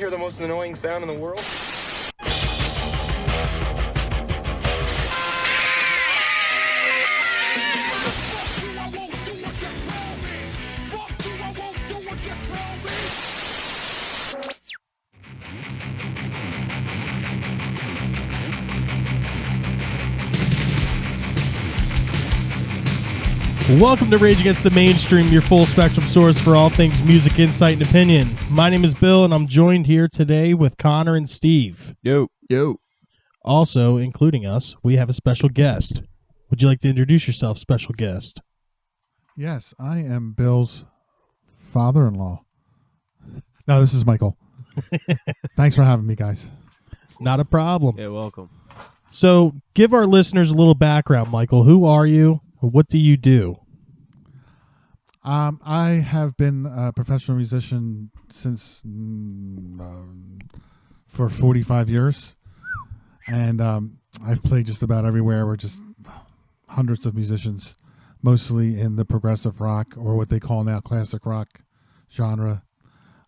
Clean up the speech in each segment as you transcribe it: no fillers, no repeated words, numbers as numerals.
hear the most annoying sound in the world? Welcome to Rage Against the Mainstream, your full spectrum source for all things music, insight, and opinion. My name is Bill, and I'm joined here today with Connor and Steve. Yo. Also, including us, we have a special guest. Would you like to introduce yourself, special guest? Yes, I am Bill's father-in-law. No, this is Michael. Thanks for having me, guys. Not a problem. Yeah, welcome. So, give our listeners a little background, Michael. Who are you? What do you do? I have been a professional musician since for 45 years, and I've played just about everywhere. We're just hundreds of musicians, mostly in the progressive rock or what they call now classic rock genre.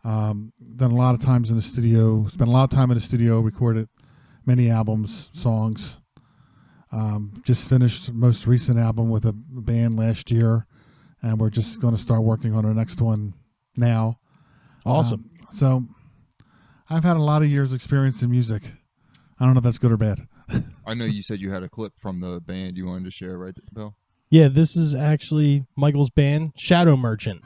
Done a lot of times in the studio, spent a lot of time in the studio, recorded many albums, songs. Just finished most recent album with a band last year, and we're just going to start working on our next one now. Awesome. So I've had a lot of years experience in music. I don't know if that's good or bad. I know you said you had a clip from the band you wanted to share, right, Bill? Yeah, this is actually Michael's band, Shadow Merchant.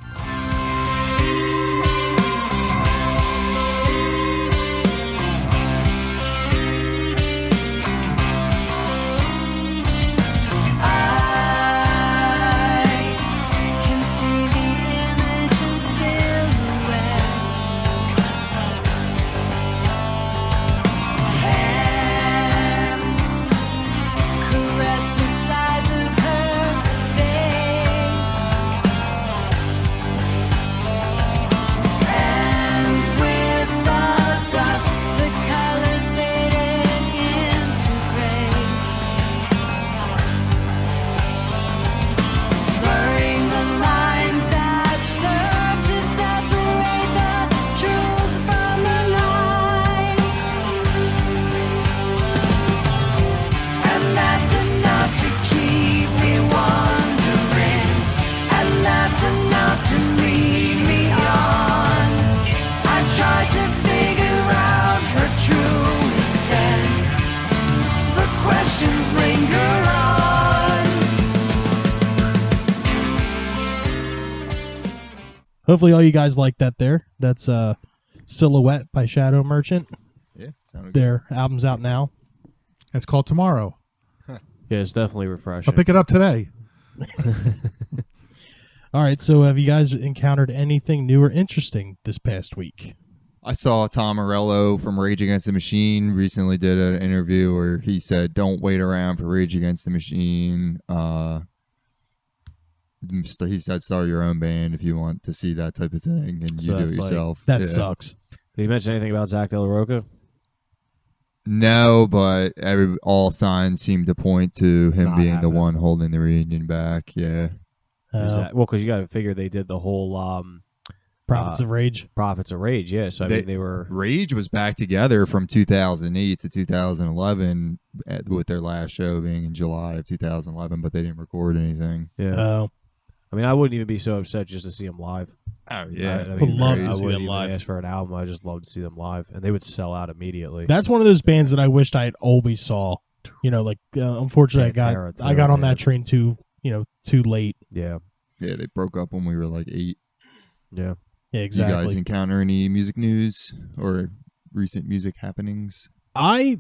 Hopefully all you guys like that there. That's Silhouette by Shadow Merchant. Yeah, sounded good. Their album's out now. It's called Tomorrow. Yeah, it's definitely refreshing. I'll pick it up today. All right, so have you guys encountered anything new or interesting this past week? I saw Tom Morello from Rage Against the Machine recently did an interview where he said, "Don't wait around for Rage Against the Machine." He said, "Start your own band if you want to see that type of thing, and So you do it that's like- yourself." That Yeah. sucks. Did you mention anything about Zach De La Rocca? No, but all signs seem to point to him Not being the happening. one holding the reunion back. Yeah. Uh, Well, because you got to figure they did the whole Prophets of Rage. Prophets of Rage. Yeah, so I mean they were. Rage was back together from 2008 to 2011 with their last show being in July of 2011, but they didn't record anything. Yeah. Oh, I mean, I wouldn't even be so upset just to see them live. Oh, I Would love I to see wouldn't them even live. ask for an album. I just love to see them live, and they would sell out immediately. that's one of those bands that I wished I had always saw. You know, like unfortunately, Yeah, I got on that Terror. train too late. Yeah. Yeah, they broke up when we were like 8. Yeah. Yeah, You guys exactly. encounter any music news or recent music happenings? I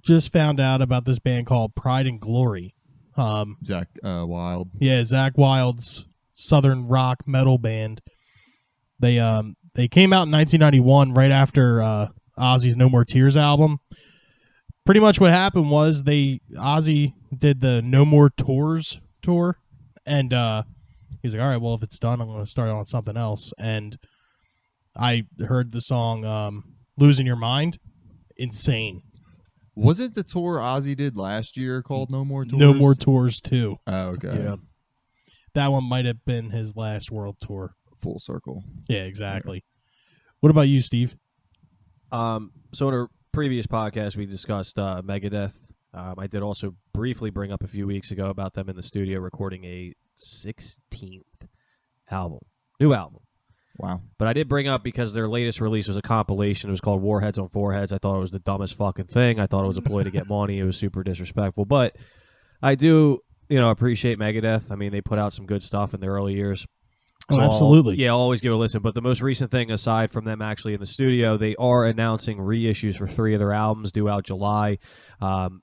just found out about this band called Pride and Glory. Zach Wild. Yeah, Zach Wild's southern rock metal band. They came out in 1991, right after Ozzy's No More Tears album. Pretty much what happened was Ozzy did the No More Tours tour, and he's like, all right, well, if it's done, I'm going to start on something else. And I heard the song Losing Your Mind. Insane. Wasn't the tour Ozzy did last year called No More Tours? No More Tours 2. Oh, okay. Yeah. That one might have been his last world tour. Full circle. Yeah, exactly. What about you, Steve? So in a previous podcast, we discussed Megadeth. I did also briefly bring up a few weeks ago about them in the studio recording a 16th album, new album. Wow. But I did bring up because their latest release was a compilation. It was called Warheads on Foreheads. I thought it was the dumbest fucking thing. I thought it was a ploy to get money. It was super disrespectful. But I do, appreciate Megadeth. I mean, they put out some good stuff in their early years. Oh, So absolutely. I'll always give it a listen. But the most recent thing, aside from them actually in the studio, they are announcing reissues for 3 of their albums due out July.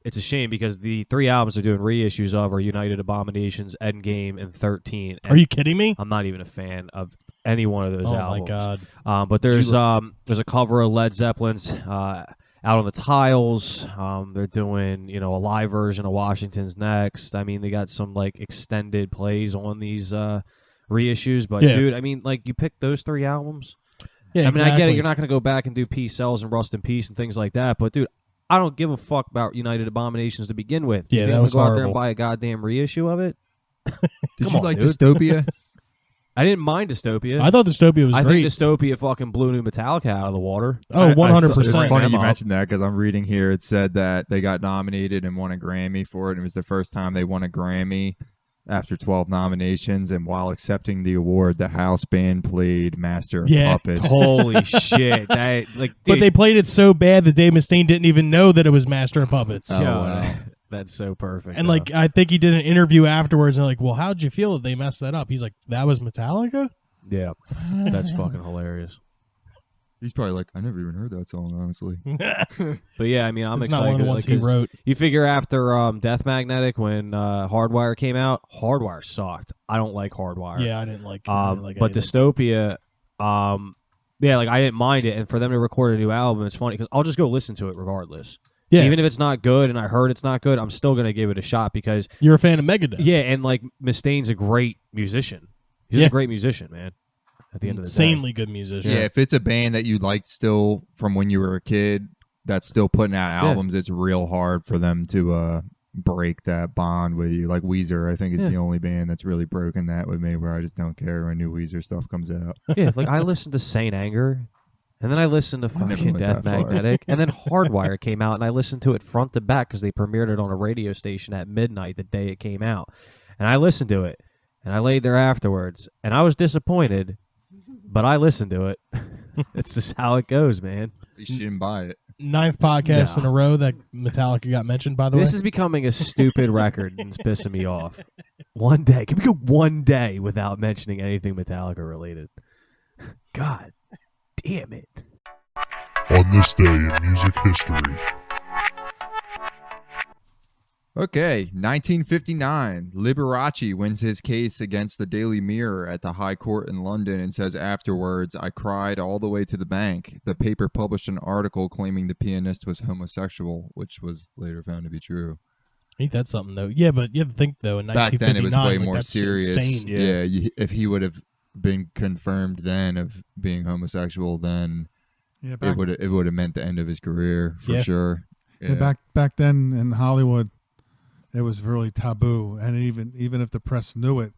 It's a shame because the 3 albums they're doing reissues of are United Abominations, Endgame, and 13. And Are you kidding me? I'm not even a fan of any one of those Oh albums. my god. But there's a cover of Led Zeppelin's Out on the Tiles. They're doing a live version of Washington's Next. I mean, they got some like extended plays on these reissues. But Yeah. dude, I mean, like you picked those 3 albums. Yeah, I mean, I get it. exactly. You're not going to go back and do Peace Sells and Rust in Peace and things like that. But dude, I don't give a fuck about United Abominations to begin with. Yeah, you that think I'm was gonna go out there horrible. and buy a goddamn reissue of it? Did Come you on, like dude. Dystopia? I didn't mind Dystopia. I thought Dystopia was I great. think Dystopia fucking blew new Metallica out of the water. Oh, 100%. It's funny Bring you them up. mentioned that because I'm reading here. It said that they got nominated and won a Grammy for it. And it was the first time they won a Grammy after 12 nominations. And while accepting the award, the house band played Master of Yeah, Puppets. Holy shit! That like, But dude, they played it so bad that Dave Mustaine didn't even know that it was Master of Puppets. Oh, yeah, wow. that's so perfect. And like, I think he did an interview afterwards, and like, well, how'd you feel that they messed that up? He's like, that was Metallica. yeah, that's fucking hilarious. He's probably like, I never even heard that song, honestly. But yeah, I mean, I'm It's excited. not one of the ones he 'cause wrote. You figure after Death Magnetic, when Hardwire came out, Hardwire sucked. I don't like Hardwire. Yeah, I didn't like. I didn't like but anything. Dystopia, yeah, like I didn't mind it, and for them to record a new album, it's funny because I'll just go listen to it regardless. Yeah, Even if it's not good, and I heard it's not good, I'm still gonna give it a shot because you're a fan of Megadeth. yeah, and like Mustaine's a great musician. He's Yeah. a great musician, man. At the end of the insanely good musician. Yeah, if it's a band that you liked still from when you were a kid that's still putting out albums, it's real hard for them to break that bond with you. Like Weezer, I think is the only band that's really broken that with me, where I just don't care when new Weezer stuff comes out. day. Yeah, like I listened to Saint Anger, and then I listened to never fucking went Death that far. Magnetic, and then Hardwire came out, and I listened to it front to back because they premiered it on a radio station at midnight the day it came out, and I listened to it, and I laid there afterwards, and I was disappointed. But I listened to it. It's just how it goes, man. At least you didn't buy it. 9th podcast No. in a row that Metallica got mentioned. By the This way, is becoming a stupid record and it's pissing me off. One day. Can we go one day without mentioning anything Metallica related? God damn it. On this day in music history, Okay, 1959. Liberace wins his case against the Daily Mirror at the High Court in London and says afterwards, I cried all the way to the bank. The paper published an article claiming the pianist was homosexual, which was later found to be true. ain't that something though? Yeah, but you have to think though. In Back then, it was 1959, way like, more that's serious. insane. Yeah, if he would have been confirmed then of being homosexual, then Yeah, it would have meant the end of his career for Yeah. sure. yeah, back then in Hollywood, it was really taboo, and even if the press knew it,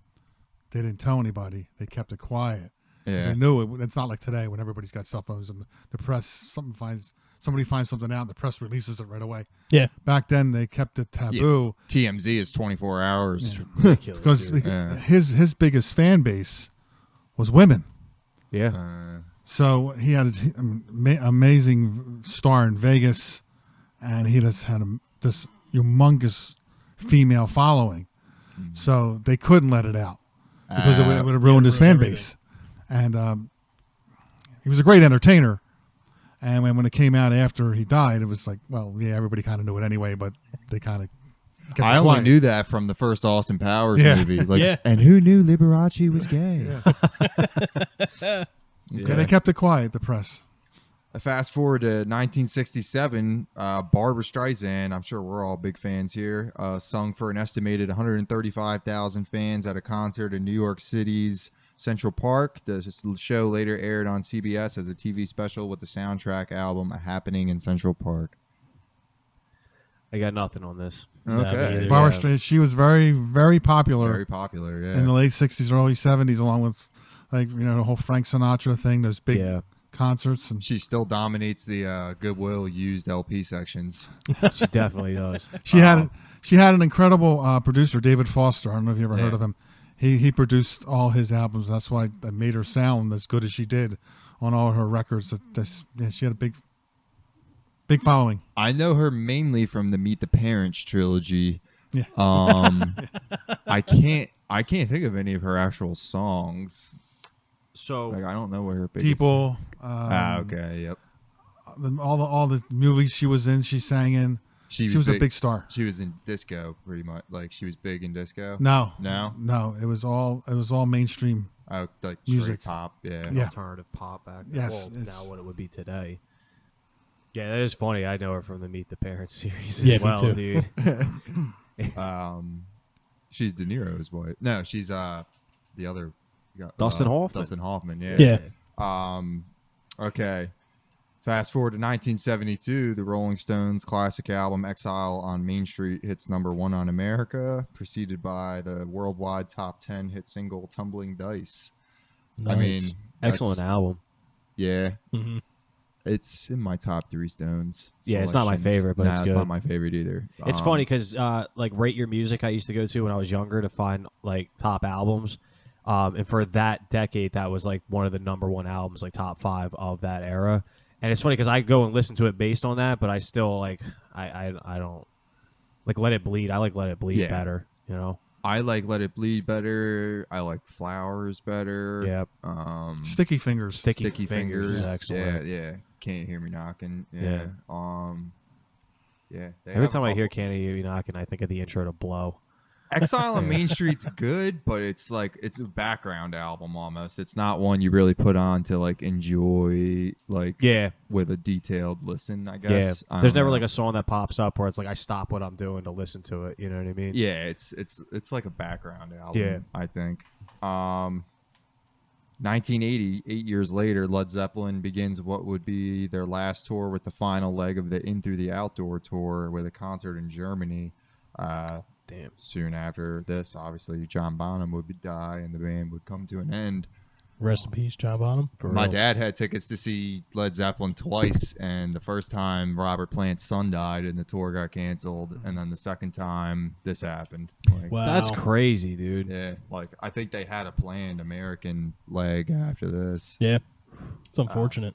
they didn't tell anybody. They kept it quiet. 'Cause Yeah. They knew it. It's not like today when everybody's got cell phones and the press. Somebody finds something out, the press releases it right away. Yeah. Back then, they kept it taboo TMZ is 24 hours. Yeah. Ridiculous. because Yeah. his biggest fan base was women. Yeah. So he had his amazing star in Vegas, and he just had this humongous female following. So they couldn't let it out because it would have ruined his fan ruined base. And he was a great entertainer. And when it came out after he died, it was like, well, yeah, everybody kind of knew it anyway, but they kind of kept I it only quiet. knew that from the first Austin Powers Yeah. movie. Like, Yeah. and who knew Liberace was gay? Yeah. Yeah, they kept it quiet, the press. Fast forward to 1967, Barbra Streisand, I'm sure we're all big fans here, sung for an estimated 135,000 fans at a concert in New York City's Central Park. The show later aired on CBS as a TV special with the soundtrack album A Happening in Central Park. I got nothing on this. me Okay. either. Barbra Streisand, she was very, very popular Very popular, yeah. in the late 60s, early 70s, along with, like, the whole Frank Sinatra thing, those big Yeah. concerts, and She still dominates the Goodwill used LP sections. She definitely does. she had an incredible producer, David Foster. I don't know if you ever heard Yeah. of him. He produced all his albums. That's why that made her sound as good as she did on all her records. She had a big following. I know her mainly from the Meet the Parents trilogy. Yeah. I can't think of any of her actual songs. So Like I don't know where her biggest... People. Okay. Yep. All the movies she was in, she sang in. She was a big star. She was in disco, pretty much. Like she was big in disco. No, No? it was all mainstream. Oh, like Music. straight pop. Yeah. Yeah. alternative pop back then. Yes, Well, it's- now what it would be today. Yeah, that is funny. I know her from the Meet the Parents series as Yeah, me well, too. dude. She's De Niro's wife. No, she's the other. Dustin Hoffman. Dustin Hoffman. Yeah. Yeah. Okay. Fast forward to 1972, the Rolling Stones' classic album "Exile on Main Street" hits #1 on America, preceded by the worldwide top 10 hit single "Tumbling Dice." I mean, Nice. Excellent that's- album. Yeah, Mhm. it's in my top 3 Stones. Yeah, it's not my selections. favorite, but Nah, it's it's good. not my favorite either. It's funny because like Rate Your Music I used to go to when I was younger to find like top albums. And for that decade, that was like one of the #1 albums, like top 5 of that era. And it's funny because I go and listen to it based on that, but I still like I don't like Let It Bleed. I like Let It Bleed Yeah. better, you know. I like "Let It Bleed" better. I like "Flowers" better. Yeah, Sticky Fingers. Sticky Sticky Fingers Fingers. is excellent. Yeah. Can't Hear Me Knocking. Yeah. Yeah. Yeah. they Every have a time I hear couple- "Can't Hear You Knocking," I think of the intro to Blow. Exile on Main Street's good, but it's like it's a background album almost. It's not one you really put on to like enjoy like Yeah, with a detailed listen, I guess. yeah. I There's don't never know. like a song that pops up where it's like I stop what I'm doing to listen to it. You know what I mean? Yeah, it's like a background album, Yeah. I think. 1980, 8 years later, Led Zeppelin begins what would be their last tour with the final leg of the In Through the Outdoor tour with a concert in Germany. Damn. Soon after this, obviously, John Bonham would die and the band would come to an end. Rest in peace, John Bonham. My dad had tickets to see Led Zeppelin twice, and the first time Robert Plant's son died and the tour got canceled, and then the second time this happened. Like, Wow. That's crazy, dude. yeah, like I think they had a planned American leg after this. Yeah. It's unfortunate.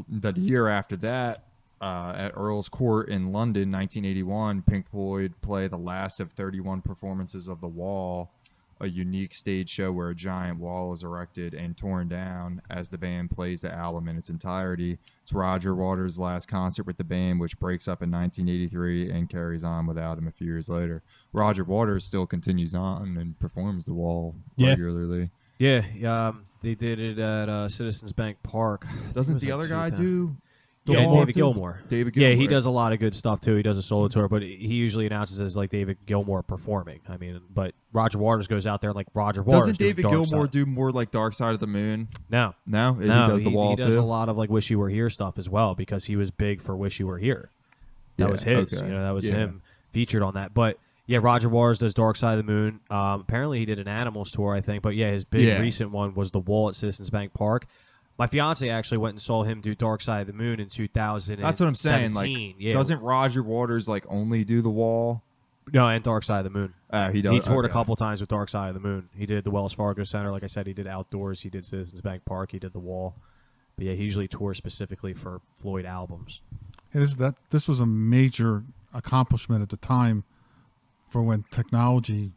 The year after that, at Earl's Court in London, 1981, Pink Floyd play the last of 31 performances of The Wall, a unique stage show where a giant wall is erected and torn down as the band plays the album in its entirety. It's Roger Waters' last concert with the band, which breaks up in 1983 and carries on without him a few years later. Roger Waters still continues on and performs The Wall Yeah. regularly. Yeah, they did it at Citizens Bank Park. I think it Doesn't was the at other guy 2000. do Yeah, Wall David too? Gilmour. David Yeah, he Gilmour. does a lot of good stuff too. He does a solo tour, but he usually announces as like David Gilmour performing. I mean, but Roger Waters goes out there like Roger Waters. Doesn't doing David Dark Gilmour Side. do more like Dark Side of the Moon? No, No, he no, does The Wall he does too. a lot of like Wish You Were Here stuff as well because he was big for Wish You Were Here. That Yeah, was his. okay. You know, that was Yeah. him featured on that. But yeah, Roger Waters does Dark Side of the Moon. Apparently, he did an Animals tour, I think. But yeah, his big Yeah. recent one was The Wall at Citizens Bank Park. My fiance actually went and saw him do Dark Side of the Moon in 2000. That's what I'm saying. Like, yeah. doesn't Roger Waters like only do The Wall? No, and Dark Side of the Moon. He does. He toured okay. a couple times with Dark Side of the Moon. He did the Wells Fargo Center, like I said. He did Outdoors. He did Citizens Bank Park. He did The Wall. But yeah, he usually tours specifically for Floyd albums. This was a major accomplishment at the time for when technology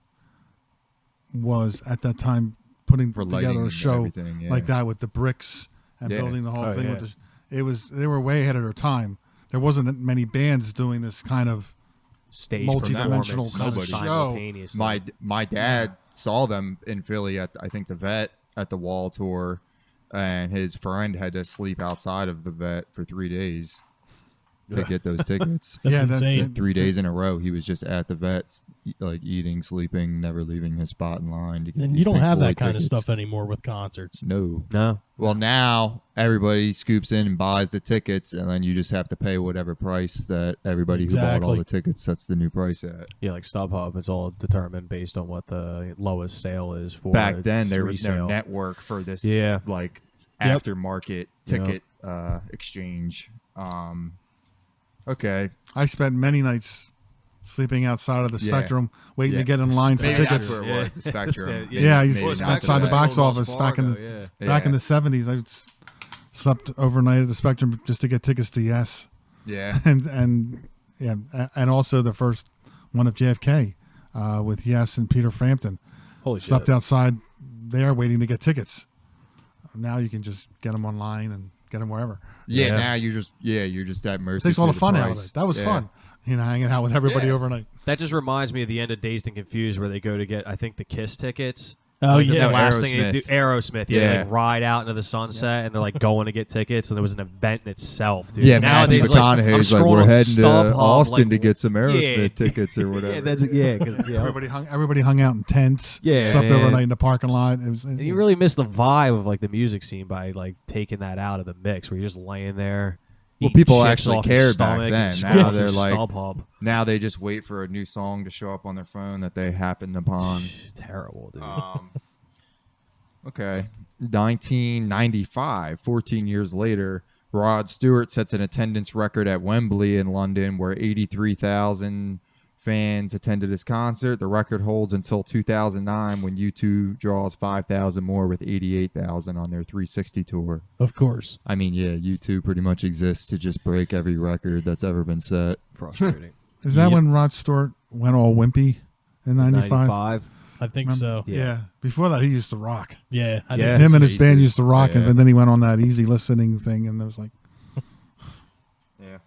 was at that time putting For lighting together a and show everything, yeah. like that with the bricks and Yeah. building the whole Oh, thing yeah. with they were way ahead of their time. There wasn't many bands doing this kind of Stage Multi-dimensional performance kind of show. simultaneously. My dad saw them in Philly at I think the Vet at the Wall tour, and his friend had to sleep outside of the Vet for 3 days. to get those tickets. That's Yeah, insane. 3 days in a row, he was just at the vets, like eating, sleeping, never leaving his spot in line to get. And these you don't Pink have that Floyd kind of tickets. stuff anymore with concerts. No. No. Well, now everybody scoops in and buys the tickets, and then you just have to pay whatever price that everybody who bought all Exactly. the tickets sets the new price at. Yeah, like StubHub, it's all determined based on what the lowest sale is for Back then, its there was no resale. network for this, Yeah. like Yep. aftermarket ticket exchange. Okay, I spent many nights sleeping outside of the Yeah. Spectrum, waiting Yeah. to get in line for maybe tickets. that's where it was. The Spectrum. Yeah, I used Maybe to not outside the that. box office back in the back in the 70s. I slept overnight at the Spectrum just to get tickets to Yes, Yeah. and and also the first one of JFK with Yes and Peter Frampton. Holy Slept shit. outside there waiting to get tickets. Now you can just get them online and get them wherever. Yeah, Yeah. now you're just at mercy. Takes all to the fun out of price. it. That was Yeah. fun. Hanging out with everybody Yeah. overnight. That just reminds me of the end of Dazed and Confused where they go to get, I think, the Kiss tickets. Oh, Like, that's yeah. the last thing they Aerosmith. do. Aerosmith, yeah. They Yeah. like ride out into the sunset and they're like going to get tickets, and there was an event in itself, dude. Yeah, Matthew nowadays, like, I'm McConaughey's like, scrolling we're on heading to StubHub, Austin like, to get some Aerosmith yeah. tickets or whatever. Yeah, that's because Everybody hung out in tents. Yeah, slept man. overnight in the parking lot. It was. And you really miss the vibe of like the music scene by like taking that out of the mix, where you're just laying there. Well, eating people chips actually off your cared back stomach then. and Now scrolling they're through like- StubHub. Now they just wait for a new song to show up on their phone that they happen upon. Terrible, dude. Okay. 1995, 14 years later, Rod Stewart sets an attendance record at Wembley in London where 83,000 fans attended his concert. The record holds until 2009 when U2 draws 5,000 more with 88,000 on their 360 tour. Of course. I mean, yeah, U2 pretty much exists to just break every record that's ever been set. Frustrating. Is that Yep. when Rod Stewart went all wimpy in '95? 95. I think so. Yeah. Before that, he used to rock. Yeah. I Yeah. think Him and his band Jesus. used to rock, Yeah. and then he went on that easy listening thing, and it was like, Yeah.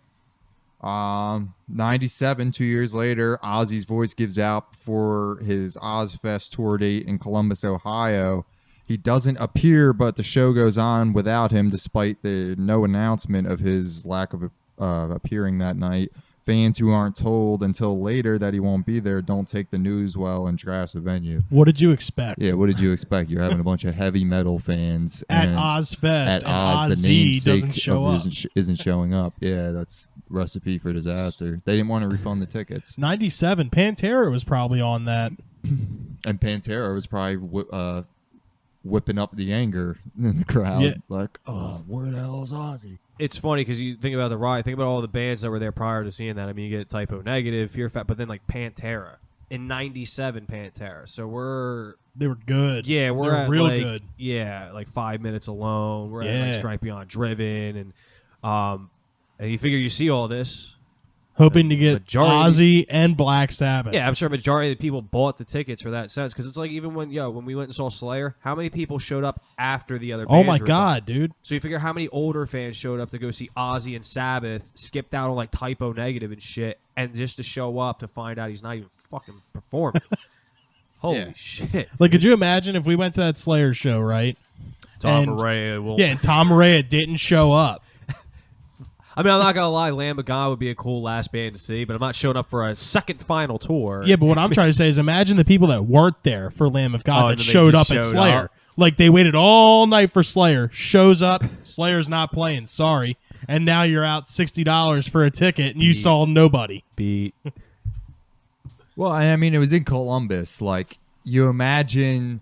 97, 2 years later, Ozzy's voice gives out for his Ozfest tour date in Columbus, Ohio. He doesn't appear, but the show goes on without him, despite the no announcement of his lack of appearing that night. Fans who aren't told until later that he won't be there don't take the news well and trash the venue. What did you expect? Yeah, what did you expect? You're having a bunch of heavy metal fans At and Ozfest, at and Oz, the Ozzy namesake doesn't show of up. isn't showing up. Yeah, that's recipe for disaster. They didn't want to refund the tickets, 97. Pantera was probably on that. and Pantera was probably whipping up the anger in the crowd. Yeah. Like, oh, where the hell is Ozzy? It's funny because you think about the ride, think about all the bands that were there prior to seeing that. I mean, you get Typo Negative, Fear Fat, but then like Pantera in '97, Pantera. So They were good. we're They were at real like, good. Yeah, like 5 Minutes Alone. We're at Yeah. like Strike Beyond Driven, and you figure you see all this. Hoping to get Majority- Ozzy and Black Sabbath. Yeah, I'm sure a majority of the people bought the tickets for that sense because it's like even when we went and saw Slayer, how many people showed up after the other? Oh bands my were done? God, dude. So you figure how many older fans showed up to go see Ozzy and Sabbath, skipped out on like Typo Negative and shit, and just to show up to find out he's not even fucking performing. Holy Yeah. shit! Like, could you imagine if we went to that Slayer show, right? Tom and- Araya will. Yeah, and Tom Araya didn't show up. I mean, I'm not gonna lie, Lamb of God would be a cool last band to see, but I'm not showing up for a second final tour. Yeah, but what I'm trying to say is imagine the people that weren't there for Lamb of God Oh, that and then they showed up just at showed Slayer. up. Like, they waited all night for Slayer, shows up, Slayer's not playing, sorry. And now you're out $60 for a ticket, and you saw nobody. beat. Well, I mean, it was in Columbus. Like, you imagine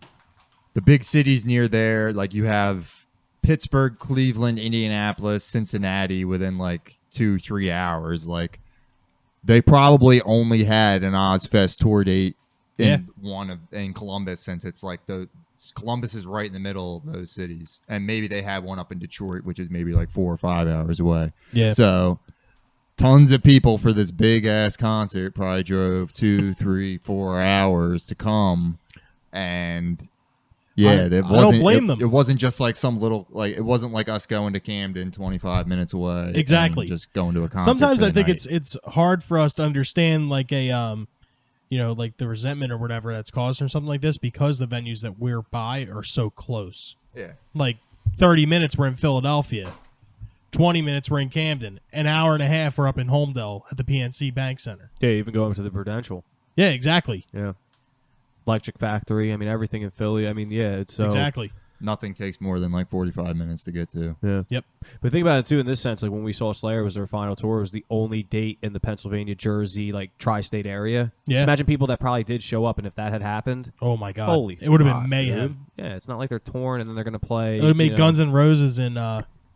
the big cities near there. Like, you have Pittsburgh, Cleveland, Indianapolis, Cincinnati within like 2-3 hours. Like, they probably only had an Ozfest tour date in Columbus, since it's like Columbus is right in the middle of those cities, and maybe they had one up in Detroit, which is maybe like 4 or 5 hours away. Yeah. So tons of people for this big ass concert probably drove 2, 3, 4 hours to come, and I don't blame them. It wasn't just like some little, like, it wasn't like us going to Camden 25 minutes away. Exactly. and just going to a concert. Sometimes for I the think night. it's hard for us to understand like like the resentment or whatever that's caused or something like this because the venues that we're by are so close. yeah. Like 30 minutes we're in Philadelphia. 20 minutes we're in Camden. An hour and a half we're up in Holmdel at the PNC Bank Center. Yeah, even going to the Prudential. Yeah, exactly. Yeah. Electric Factory. I mean, everything in Philly. I mean, yeah, it's so Exactly. Nothing takes more than like 45 minutes to get to. Yeah. Yep. But think about it too in this sense, like when we saw Slayer was their final tour, it was the only date in the Pennsylvania, Jersey, like tri-state area. Yeah. Just imagine people that probably did show up, and if that had happened, Oh my God. holy, It would have fuck, been mayhem. dude. Yeah, it's not like they're torn and then they're gonna play. It would have made you know. Guns N' Roses in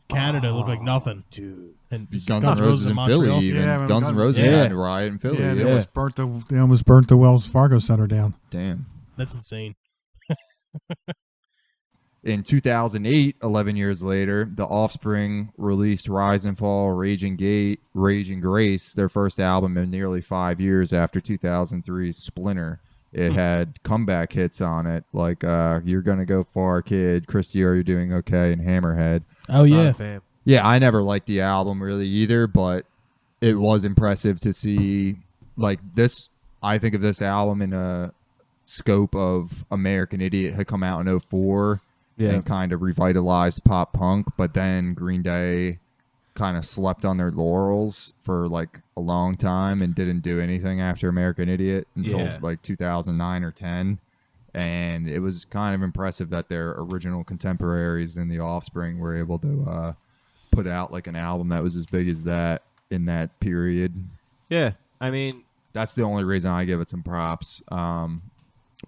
Canada look like Oh, nothing. dude. And Guns N' Roses in Montreal. Philly, even. Yeah, Guns N' Roses Yeah. had a riot in Philly. Yeah, Yeah, they almost burnt the Wells Fargo Center down. Damn. That's insane. In 2008, 11 years later, The Offspring released Rise and Fall, Raging Grace, their first album in nearly 5 years after 2003's Splinter. It had comeback hits on it, like You're Gonna Go Far, Kid, Christy, Are You Doing Okay, and Hammerhead. Oh, Not yeah. a fan. Yeah, I never liked the album really either, but it was impressive to see, like, this. I think of this album in a scope of American Idiot had come out in 2004. Yeah. And kind of revitalized pop punk, but then Green Day kind of slept on their laurels for like a long time and didn't do anything after American Idiot until Yeah. like 2009 or 10. And it was kind of impressive that their original contemporaries in The Offspring were able to put out like an album that was as big as that in that period. Yeah, I mean, That's the only reason I give it some props.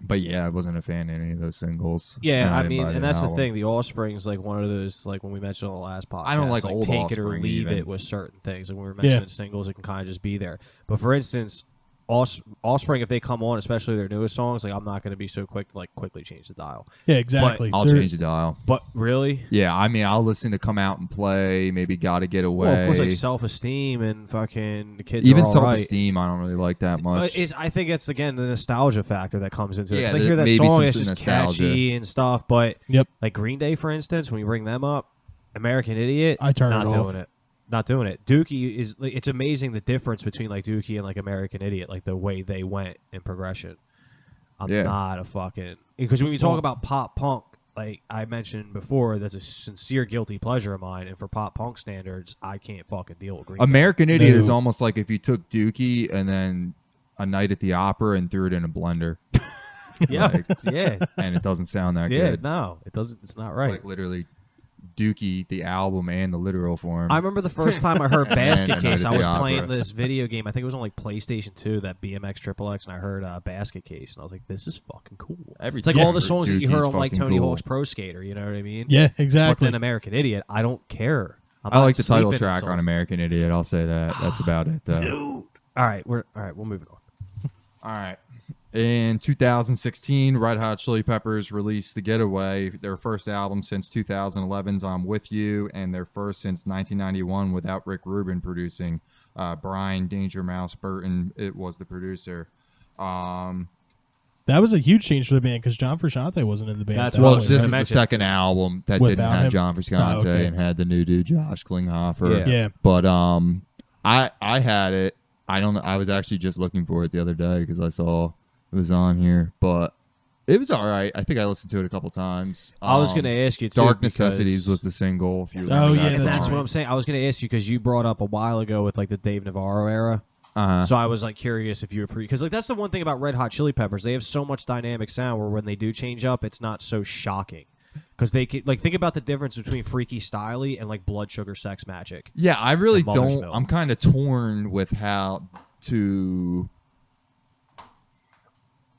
But yeah, I wasn't a fan of any of those singles. yeah, And I didn't mean, buy and that's the album. thing. The Offspring's like one of those, like when we mentioned on the last podcast. I don't like old take it or Offspring leave even. it with certain things. Like when we were mentioning singles, it can kind of just be there. But for instance, Offspring, if they come on, especially their newest songs, like I'm not going to be so quick to like quickly change the dial. Yeah, exactly. I'll They're- change the dial. But really, Yeah, I mean, I'll listen to Come Out and Play, maybe Gotta Get Away. well, of course, like Self-Esteem and fucking the kids. Even are all right. Self-Esteem, I don't really like that much. I think it's again the nostalgia factor that comes into it. Yeah, It's like hear that maybe song, some it's just nostalgia. catchy and stuff. But Yep. like Green Day, for instance, when you bring them up, American Idiot, I turn not it doing off. it. Not doing it. Dookie is. Like, it's amazing the difference between like Dookie and like American Idiot, like the way they went in progression. I'm Yeah. not a fucking because when you talk about pop punk, like I mentioned before, that's a sincere guilty pleasure of mine, and for pop punk standards, I can't fucking deal with Green Day. American Idiot is No. almost like if you took Dookie and then A Night at the Opera and threw it in a blender. Yeah, Like, yeah, and it doesn't sound that yeah. good. No, it doesn't. It's not right. Like literally Dookie, the album and the literal form. I remember the first time I heard And Basket Night Case. at I the was Opera. playing this video game. I think it was on like PlayStation 2, that BMX XXX, and I heard Basket Case, and I was like, "This is fucking cool." It's like Yeah. all the songs that you heard Dookie's on like fucking Tony cool. Hawk's Pro Skater. You know what I mean? Yeah, But exactly. then American Idiot, I don't care. I'm I not like the title sleeping track until on it's- American Idiot. I'll say that. That's about it, though. Dude. All right, we'll move it on. All right. In 2016, Red Hot Chili Peppers released The Getaway, their first album since 2011's I'm With You, and their first since 1991 without Rick Rubin producing. Brian Danger Mouse Burton, it was the producer. That was a huge change for the band because John Frusciante wasn't in the band. That's at that what I Well, was point. this gonna is the mention. second album that didn't Without have him? John Frusciante Oh, okay. and had the new dude Josh Klinghoffer. Yeah. Yeah. But I had it. I don't know. I was actually just looking for it the other day because I saw it was on here, but it was all right. I think I listened to it a couple times. I was going to ask you too. Dark because- Necessities was the single. If you Oh, remember yeah, that and that's that's song. what I'm saying. I was going to ask you because you brought up a while ago with like the Dave Navarro era. Uh-huh. So I was like curious if you were because like that's the one thing about Red Hot Chili Peppers. They have so much dynamic sound where when they do change up, it's not so shocking. Because they could, like think about the difference between Freaky Styley and like Blood Sugar Sex Magic. Yeah, I really The Mother's don't. Milk. I'm kind of torn with how to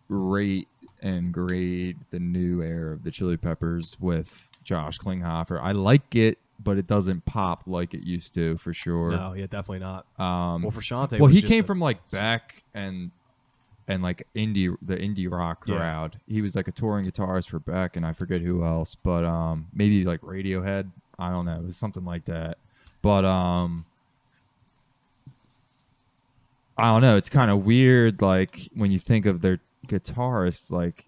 rate and grade the new era of the Chili Peppers with Josh Klinghoffer. I like it, but it doesn't pop like it used to, for sure. No, yeah, definitely not. Um, Well, for Shante, well, was he just came a- from like Beck and like the indie rock Yeah. crowd. He was like a touring guitarist for Beck, and I forget who else, but maybe like Radiohead. I don't know. It was something like that. But I don't know. It's kind of weird, like when you think of their guitarists, like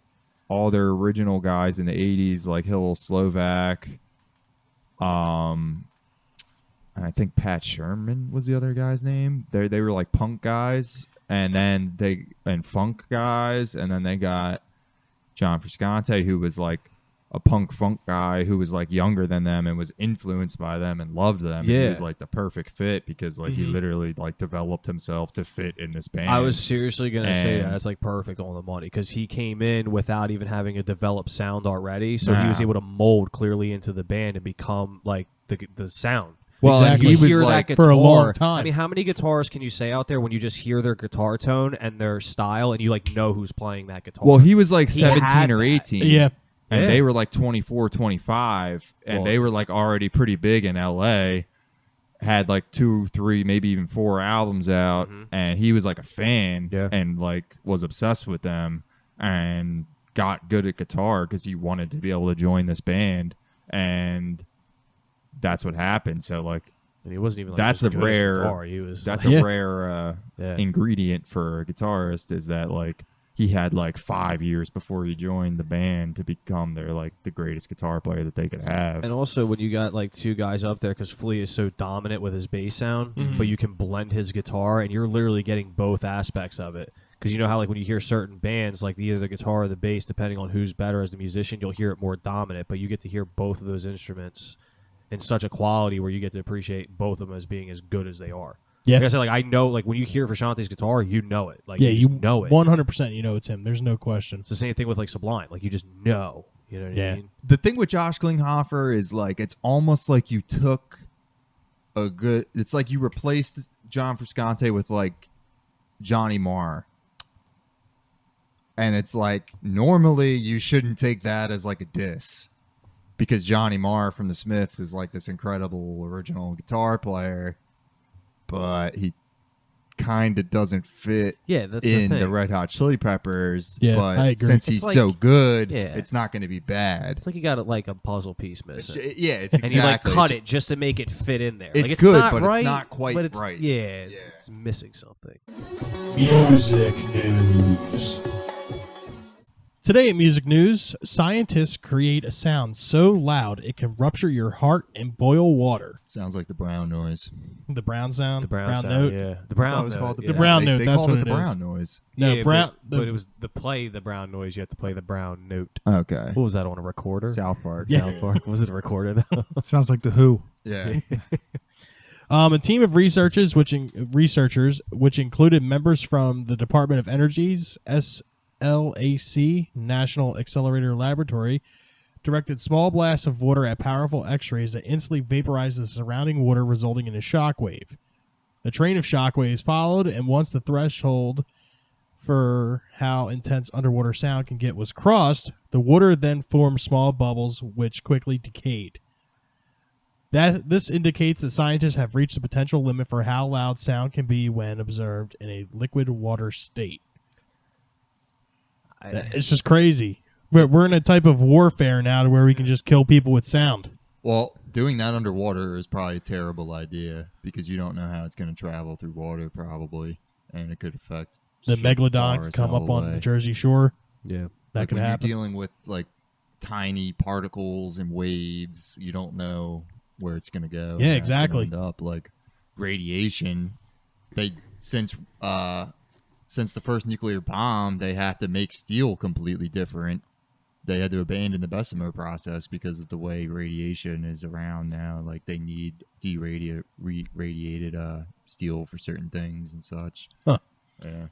all their original guys in the '80s, like Hillel Slovak, and I think Pat Sherman was the other guy's name. They were like punk guys, and then funk guys, and then they got John Frusciante, who was like a punk funk guy who was like younger than them and was influenced by them and loved them. And Yeah. he was like the perfect fit because like he Mhm. literally like developed himself to fit in this band. I was seriously gonna say And- that. It's like perfect on the money because he came in without even having a developed sound already, so he was Nah. able to mold clearly into the band and become like the sound. well, and Exactly. he You was hear like that for a long guitar- time. I mean, how many guitars can you say out there when you just hear their guitar tone and their style, and you like know who's playing that guitar? well, he was like He had 17 or that. 18. Yeah. And Yeah. they were like 24, 25, and Well- they were like already pretty big in LA. Had like 2, 3, maybe even 4 albums out, Mhm. and he was like a fan Yeah. and like was obsessed with them and got good at guitar because he wanted to be able to join this band, and that's what happened. So like and he wasn't even. Like, That's just a good at rare- guitar. He was. that's like, Yeah. a rare yeah. ingredient for a guitarist is that like he had like 5 years before he joined the band to become their like the greatest guitar player that they could have. And also, when you got like two guys up there, because Flea is so dominant with his bass sound, Mhm. but you can blend his guitar, and you're literally getting both aspects of it. Because you know how, like, when you hear certain bands, like either the guitar or the bass, depending on who's better as the musician, you'll hear it more dominant. But you get to hear both of those instruments in such a quality where you get to appreciate both of them as being as good as they are. Yeah. Like I said, like I know, like when you hear Frusciante's guitar, you know it. Like Yeah, you, you just know it. 100%. You know it's him. There's no question. It's the same thing with like Sublime. Like you just know. You know what Yeah. I mean? The thing with Josh Klinghoffer is like it's almost like you took a good. It's like you replaced John Frusciante with like Johnny Marr, and it's like normally you shouldn't take that as like a diss because Johnny Marr from the Smiths is like this incredible original guitar player, but he kind of doesn't fit Yeah, that's in the the thing. Red Hot Chili Peppers. Yeah, but I agree. since It's he's like- so good, yeah. it's not going to be bad. It's like you got like a puzzle piece It's missing. yeah, it's And you like exactly. cut it just to make it fit in there. It's like, it's good, not but it's right, not quite but it's, right. Yeah, it's, Yeah. it's missing something. Music news. Today in music news, scientists create a sound so loud it can rupture your heart and boil water. Sounds like the brown noise. The brown sound, The brown sound, note. yeah. The brown That was note, called yeah. The brown note, They that's called what it the it is. brown noise. No, Yeah, brown. but it was the play the brown noise. You have to play the brown note. Okay. What was that on a recorder? South Park. Yeah. South Park. Was it a recorder though? Sounds like the Who. Yeah. A team of researchers, which included members from the Department of Energy's SLAC National Accelerator Laboratory, directed small blasts of water at powerful X-rays that instantly vaporized the surrounding water, resulting in a shock wave. A train of shock waves followed, and once the threshold for how intense underwater sound can get was crossed, the water then formed small bubbles, which quickly decayed. This indicates that scientists have reached the potential limit for how loud sound can be when observed in a liquid water state. It's just crazy. We're in a type of warfare now to where we can just kill people with sound. Well, doing that underwater is probably a terrible idea because you don't know how it's going to travel through water, probably, and it could affect The ship far megalodon as come hell up on away. the Jersey Shore. Yeah. That Like could when happen. you're dealing with like tiny particles and waves, you don't know where it's going to go. and Yeah, how it's gonna exactly. end up like radiation. They since the first nuclear bomb, they have to make steel completely different. They had to abandon the Bessemer process because of the way radiation is around now. Like they need radiated steel for certain things and such. Huh. Yeah.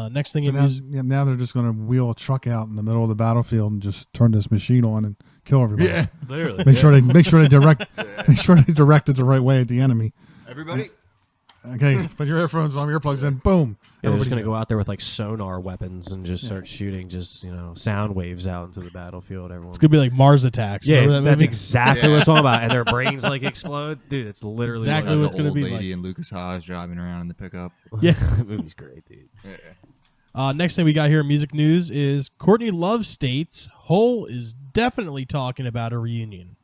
Next thing So in now, music, now they're just going to wheel a truck out in the middle of the battlefield and just turn this machine on and kill everybody. Yeah. Literally. Make sure they direct it the right way at the enemy. Everybody. Okay, put your earphones on, earplugs in, boom. Yeah, they're just Everybody's gonna dead. go out there with like sonar weapons and just start shooting, just sound waves out into the battlefield. Everyone. it's gonna be like Mars Attacks. Yeah, Remember that that's movie? exactly what it's all about. And their brains like explode, dude. It's literally Exactly what what it's gonna old be lady like. and Lucas Haas driving around in the pickup. Yeah. the movie's great, dude. Next thing we got here in music news is Courtney Love states Hole is definitely talking about a reunion.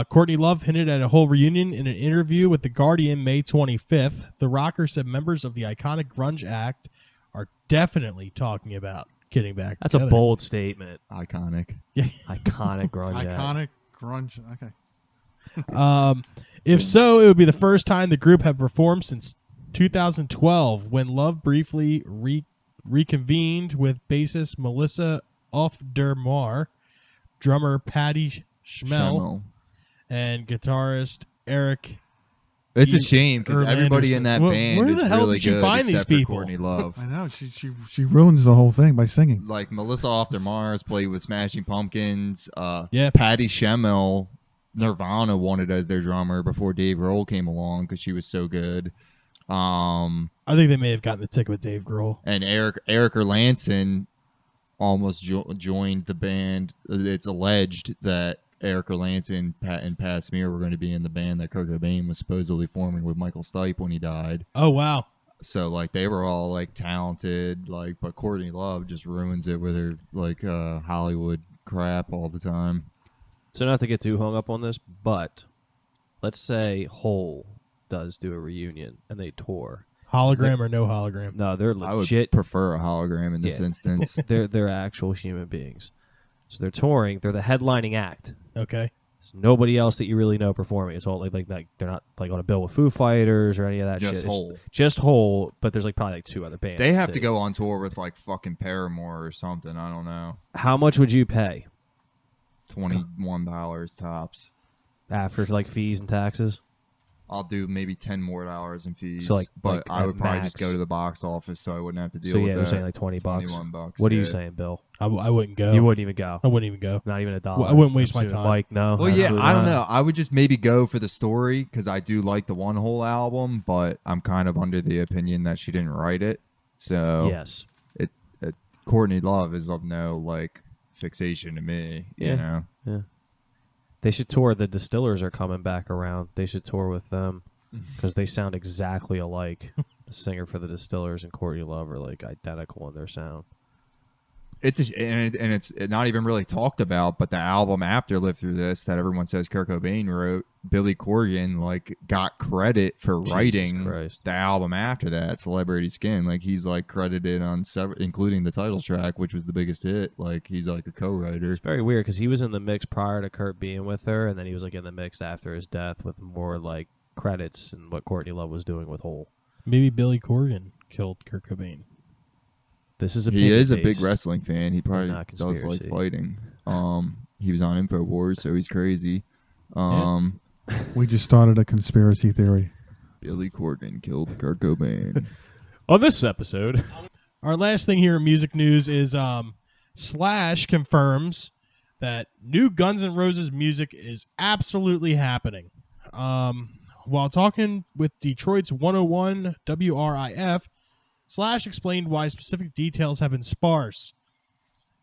Courtney Love hinted at a Hole reunion in an interview with The Guardian May 25th. The rocker said members of the iconic grunge act are definitely talking about getting back That's together. a bold statement. Iconic. Iconic grunge. act. Iconic grunge. Okay. If so, it would be the first time the group had performed since 2012 when Love briefly reconvened with bassist Melissa Auf der Mar drummer Patty Schmel, and guitarist Eric. It's a shame because everybody in that Well, band where is the hell really did you good find these except for people? Courtney Love. I know she ruins the whole thing by singing. Like Melissa After Mars played with Smashing Pumpkins. Yeah. Patty Schmel, Nirvana wanted as their drummer before Dave Grohl came along because she was so good. I think they may have gotten the ticket with Dave Grohl. And Eric Erlandson almost joined the band. It's alleged that Eric Erlandson, and Pat Smear were going to be in the band that Kurt Cobain was supposedly forming with Michael Stipe when he died. Oh wow! So like they were all like talented, like, but Courtney Love just ruins it with her like Hollywood crap all the time. So not to get too hung up on this, but let's say Hole does do a reunion and they tour. Hologram or no hologram? No, they're I would legit. prefer a hologram in this Yeah. instance. They're actual human beings. So they're touring. They're the headlining act. Okay. There's nobody else that you really know performing. It's all like they're not like on a bill with Foo Fighters or any of that Just shit. It's Hole. just Hole, but there's like probably like 2 other bands. They have to too. go on tour with like fucking Paramore or something. I don't know. How much would you pay $21 tops. after like fees and taxes? I'll do maybe $10 more in fees. So, like- but like I would at probably max. just go to the box office so I wouldn't have to deal So with yeah, that. you're saying like $20. $21. What are you yeah. saying, Bill? I wouldn't go. You wouldn't even go. I wouldn't even go. Not even $1. I wouldn't waste my Absolutely. time. Mike, no. Well, yeah, absolutely I don't not. know. I would just maybe go for the story because I do like the One Hole album, but I'm kind of under the opinion that she didn't write it. So Yes. it Courtney Love is of no like fixation to me. Yeah. You know, Yeah. They should tour. The Distillers are coming back around. They should tour with them because they sound exactly alike. The singer for the Distillers and Courtney Love are like identical in their sound. it's not even really talked about, but the album after Live Through This that everyone says Kurt Cobain wrote, Billy Corgan like got credit for Jesus writing Christ. the album after that, Celebrity Skin. Like he's like credited on several, including the title track, which was the biggest hit. Like he's like a co-writer. It's very weird because he was in the mix prior to Kurt being with her, and then he was like in the mix after his death with more like credits and what Courtney Love was doing with Hole. Maybe Billy Corgan killed Kurt Cobain. This is He is a big opinion-based. wrestling fan. He probably not does like conspiracy. fighting. He was on InfoWars, so he's crazy. We just started a conspiracy theory. Billy Corgan killed Kurt Cobain. On this episode, Our last thing here in music news is Slash confirms that new Guns N' Roses music is absolutely happening. While talking with Detroit's 101 WRIF, Slash explained why specific details have been sparse.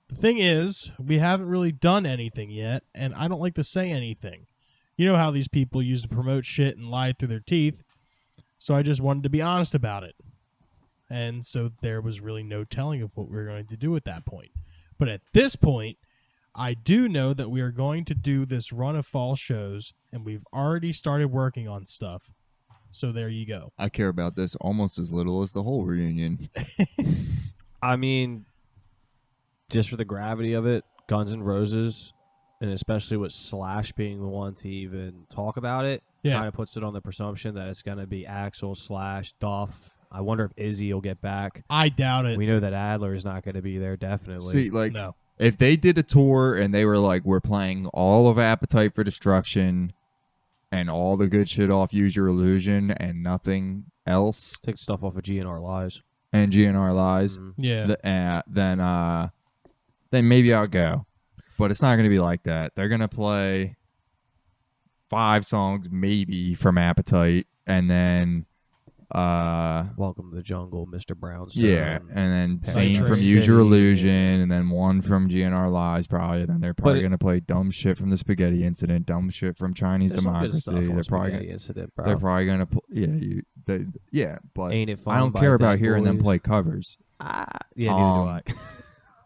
The thing is, we haven't really done anything yet, and I don't like to say anything. You know how these people used to promote shit and lie through their teeth, so I just wanted to be honest about it. And so there was really no telling of what we were going to do at that point. But at this point, I do know that we are going to do this run of fall shows, and we've already started working on stuff. So there you go. I care about this almost as little as the whole reunion. I mean, just for the gravity of it, Guns N' Roses, and especially with Slash being the one to even talk about it, Yeah. kind of puts it on the presumption that it's going to be Axl, Slash, Duff. I wonder if Izzy will get back. I doubt it. We know that Adler is not going to be there, definitely. See, like, No. if they did a tour and they were like, we're playing all of Appetite for Destruction and all the good shit off Use Your Illusion and nothing else, Take stuff off of GNR Lies. and GNR Lies, Mhm. Yeah. then maybe I'll go. But it's not going to be like that. They're going to play 5 songs maybe from Appetite, and then Welcome to the Jungle, Mr. Brownstone. yeah, and then same Citrus from Use Your City. Illusion, and then one from GNR Lies probably. Then they're probably But going to play dumb shit from the Spaghetti Incident, dumb shit from Chinese There's some good Democracy. stuff on They're probably Spaghetti gonna, Incident, bro. they're probably going to but Ain't It Fun I don't by care about Dead hearing them Boys. play covers. Yeah, neither do I.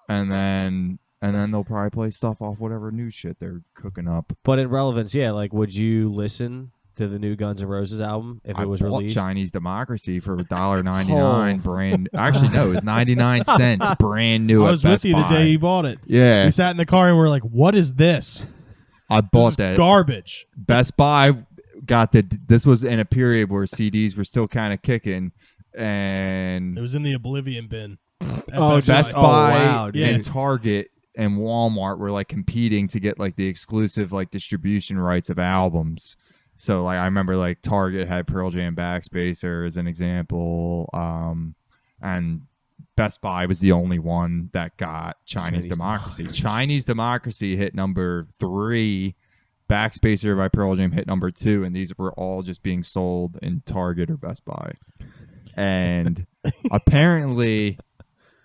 And then they'll probably play stuff off whatever new shit they're cooking up. But in relevance, yeah, like, would you listen to the new Guns N' Roses album if I it was bought released? Chinese Democracy for $1.99 Oh. brand. Actually, no, it was 99 cents brand new. I at was Best with you the Buy. day you bought it. Yeah, We sat in the car and we were like, what is this? I This bought is that. garbage. Best Buy got the. This was in a period where CDs were still kind of kicking, and It was in the Oblivion bin. at Oh, Best just- Buy. oh, Buy wow, dude. and Target and Walmart were like competing to get like the exclusive like distribution rights of albums. So like I remember like Target had Pearl Jam Backspacer as an example, and Best Buy was the only one that got Chinese Democracy. Chinese Democracy hit number 3. Backspacer by Pearl Jam hit number 2, and these were all just being sold in Target or Best Buy. And apparently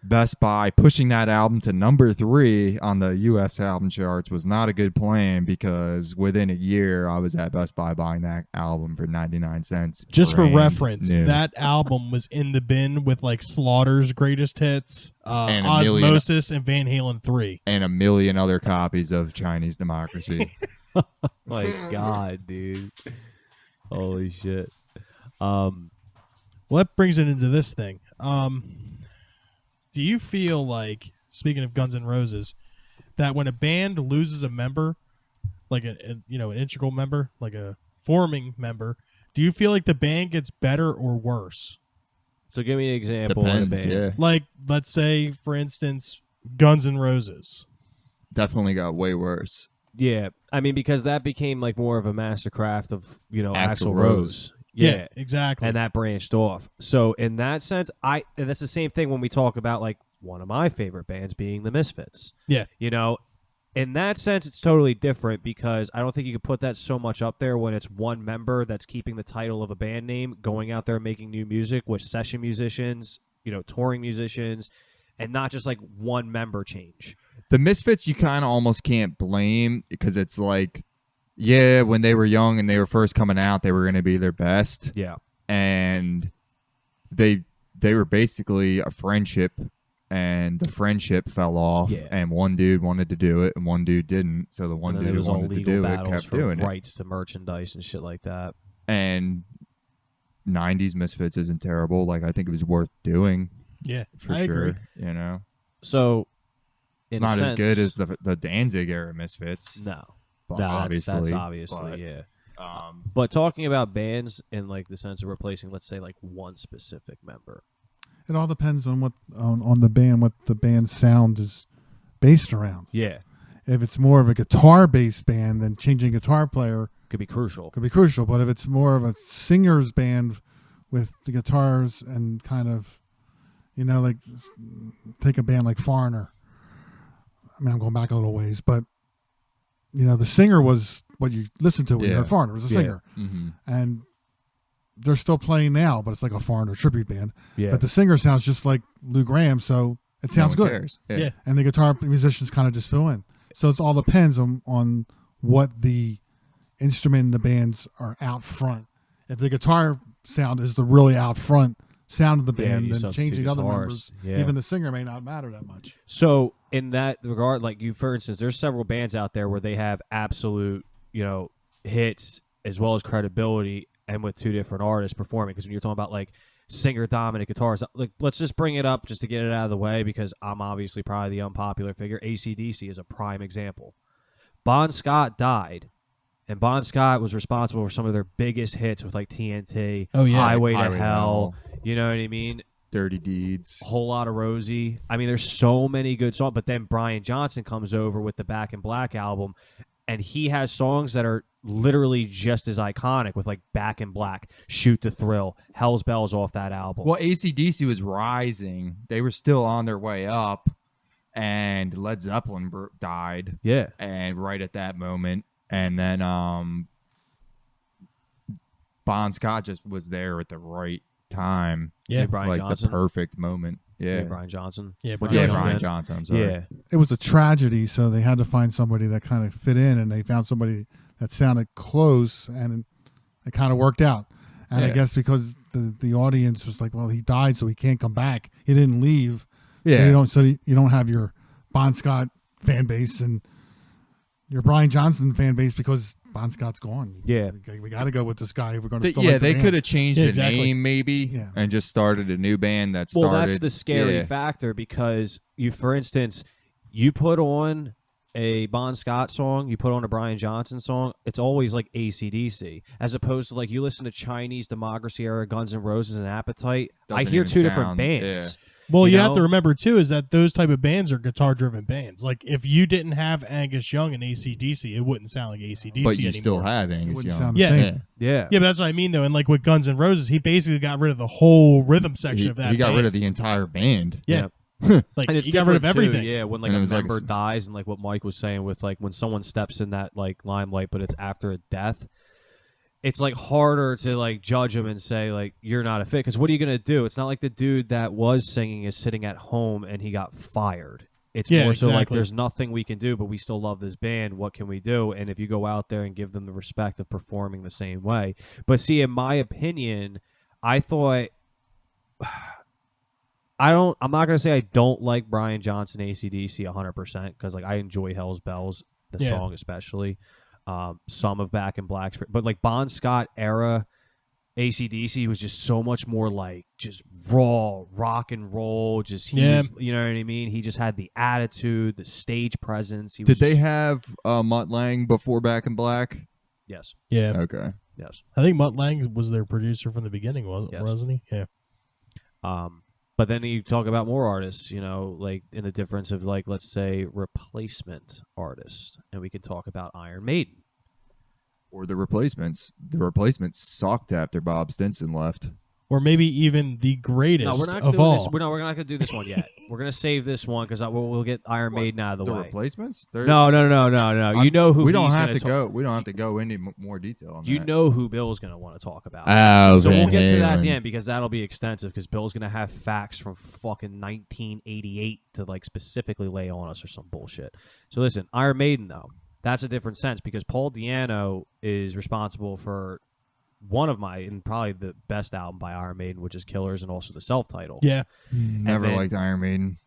Best Buy pushing that album to number 3 on the U.S. album charts was not a good plan, because within a year I was at Best Buy buying that album for 99 cents. Just for brand reference, new. that album was in the bin with like Slaughter's greatest hits, And a million- Osmosis, and Van Halen 3. and a million other copies of Chinese Democracy. My God, dude. Holy shit. Well, that brings it into this thing. Do you feel like, speaking of Guns N' Roses, that when a band loses a member, like an integral member, like a forming member, do you feel like the band gets better or worse? So give me an example of a Depends, band. yeah. Like, let's say, for instance, Guns N' Roses. Definitely got way worse. Yeah, I mean, because that became like more of a mastercraft of Axl Axl Rose. Rose. Yeah, exactly. and that branched off. So in that sense, and that's the same thing when we talk about like one of my favorite bands being the Misfits. Yeah. In that sense, it's totally different, because I don't think you could put that so much up there when it's one member that's keeping the title of a band name, going out there making new music with session musicians, touring musicians, and not just like one member change. The Misfits, you kind of almost can't blame, because it's like, yeah, when they were young and they were first coming out, they were going to be their best. Yeah. And they were basically a friendship, and the friendship fell off, Yeah. and one dude wanted to do it and one dude didn't. So the one And then dude it was who all wanted to legal do it battles kept for doing it. rights to merchandise and shit like that. And 90s Misfits isn't terrible. Like, I think it was worth doing Yeah, for I sure. agree. So It's in not a as sense, good as the Danzig era Misfits. no. But No, obviously, that's obviously, but, yeah. Um, But talking about bands in like the sense of replacing, let's say, like one specific member. It all depends on what on the band, what the band's sound is based around. Yeah, If it's more of a guitar-based band, then changing guitar player could be crucial. could be crucial. But if it's more of a singer's band with the guitars and kind of, like take a band like Foreigner. I mean, I'm going back a little ways, but the singer was what you listened to when you Yeah. heard Foreigner. Was a Yeah. singer, mhm. and they're still playing now, but it's like a Foreigner tribute band. Yeah, But the singer sounds just like Lou Graham, so it sounds No one good. cares. Yeah. And the guitar musicians kind of just fill in. So it all depends on what the instrument in the bands are out front. If the guitar sound is the really out front sound of the Yeah, band, you then substitute changing other guitars. members, Yeah. even the singer may not matter that much. So in that regard, like for instance, there's several bands out there where they have absolute, hits as well as credibility, and with two different artists performing. Because when you're talking about like singer dominant guitars, like let's just bring it up just to get it out of the way, because I'm obviously probably the unpopular figure. AC/DC is a prime example. Bon Scott died, and Bon Scott was responsible for some of their biggest hits with like TNT, Oh, yeah. Highway to Highway to Hell. Hell. You know what I mean? Dirty Deeds. Whole lot of Rosie. I mean, there's so many good songs. But then Brian Johnson comes over with the Back in Black album, and he has songs that are literally just as iconic, with like Back in Black, Shoot the Thrill, Hell's Bells off that album. Well, AC/DC was rising. They were still on their way up, and Led Zeppelin died, Yeah. and right at that moment, and then Bon Scott just was there at the right time, Yeah. Brian like Johnson. the perfect moment. Yeah, Brian Johnson. Yeah, When Brian he yeah, was Brian in. Johnson. I'm sorry. Yeah. It was a tragedy, so they had to find somebody that kind of fit in, and they found somebody that sounded close, and it kind of worked out. And I Yeah. guess because the audience was like, well, he died, so he can't come back. He didn't leave. Yeah. So you don't have your Bon Scott fan base and your Brian Johnson fan base because Bon Scott's gone. Yeah. We got to go with this guy if we're going to still Yeah, like the they band. could have changed Yeah, the exactly. name maybe, Yeah. and just started a new band that started. Well, that's the scary yeah. factor, because for instance, you put on a Bon Scott song, you put on a Brian Johnson song, it's always like AC/DC, as opposed to like you listen to Chinese Democracy era, Guns N' Roses, and Appetite. I Doesn't hear even two different sound- bands. Well, you know? have to remember too is that those type of bands are guitar-driven bands. Like if you didn't have Angus Young and AC/DC, it wouldn't sound like AC/DC But you anymore. still have It Angus wouldn't Young. sound Yeah. the same. Yeah. Yeah, but that's what I mean though. And like with Guns N' Roses, he basically got rid of the whole rhythm section of that. He got band. rid of the entire band. Yeah. And Like it's he got rid of different, too, everything. yeah, when like And it a was like member s- dies, and like what Mike was saying with like when someone steps in that like limelight, but it's after a death, it's like harder to like judge him and say like you're not a fit, because what are you gonna do? It's not like the dude that was singing is sitting at home and he got fired. It's Yeah, more so like exactly. there's nothing we can do, but we still love this band. What can we do? And if you go out there and give them the respect of performing the same way, but see, in my opinion, I thought. I'm not gonna say I don't like Brian Johnson AC/DC 100% because like I enjoy Hell's Bells, the Yeah. song especially, some of Back in Black, but like Bon Scott era AC/DC was just so much more like just raw rock and roll. Just he Yeah. was, you know what I mean. He just had the attitude, the stage presence. He Did was they just- have Mutt Lang before Back in Black? Yes, Yeah, Okay. yes. I think Mutt Lang was their producer from the beginning, Yes. wasn't he? Yeah. But then you talk about more artists, you know, like in the difference of like, let's say, replacement artists, and we could talk about Iron Maiden. Or the Replacements. The Replacements sucked after Bob Stinson left. Or maybe even the No, greatest we're not of doing all. this. We're not going to do this one yet. We're going to save this one because we'll get Iron What, Maiden out of the The way. Replacements? They're- No. You know who we don't he's have gonna to go. We don't have to go into more detail on You that. know who Bill's going to want to talk about. Oh, So we'll Van get to that at the Halen. end because that'll be extensive because Bill's going to have facts from fucking 1988 to like specifically lay on us or some bullshit. So listen, Iron Maiden though, that's a different sense because Paul Di'Anno is responsible for one of my and probably the best album by Iron Maiden, which is Killers, and also the self-title. Yeah. Never then- liked Iron Maiden.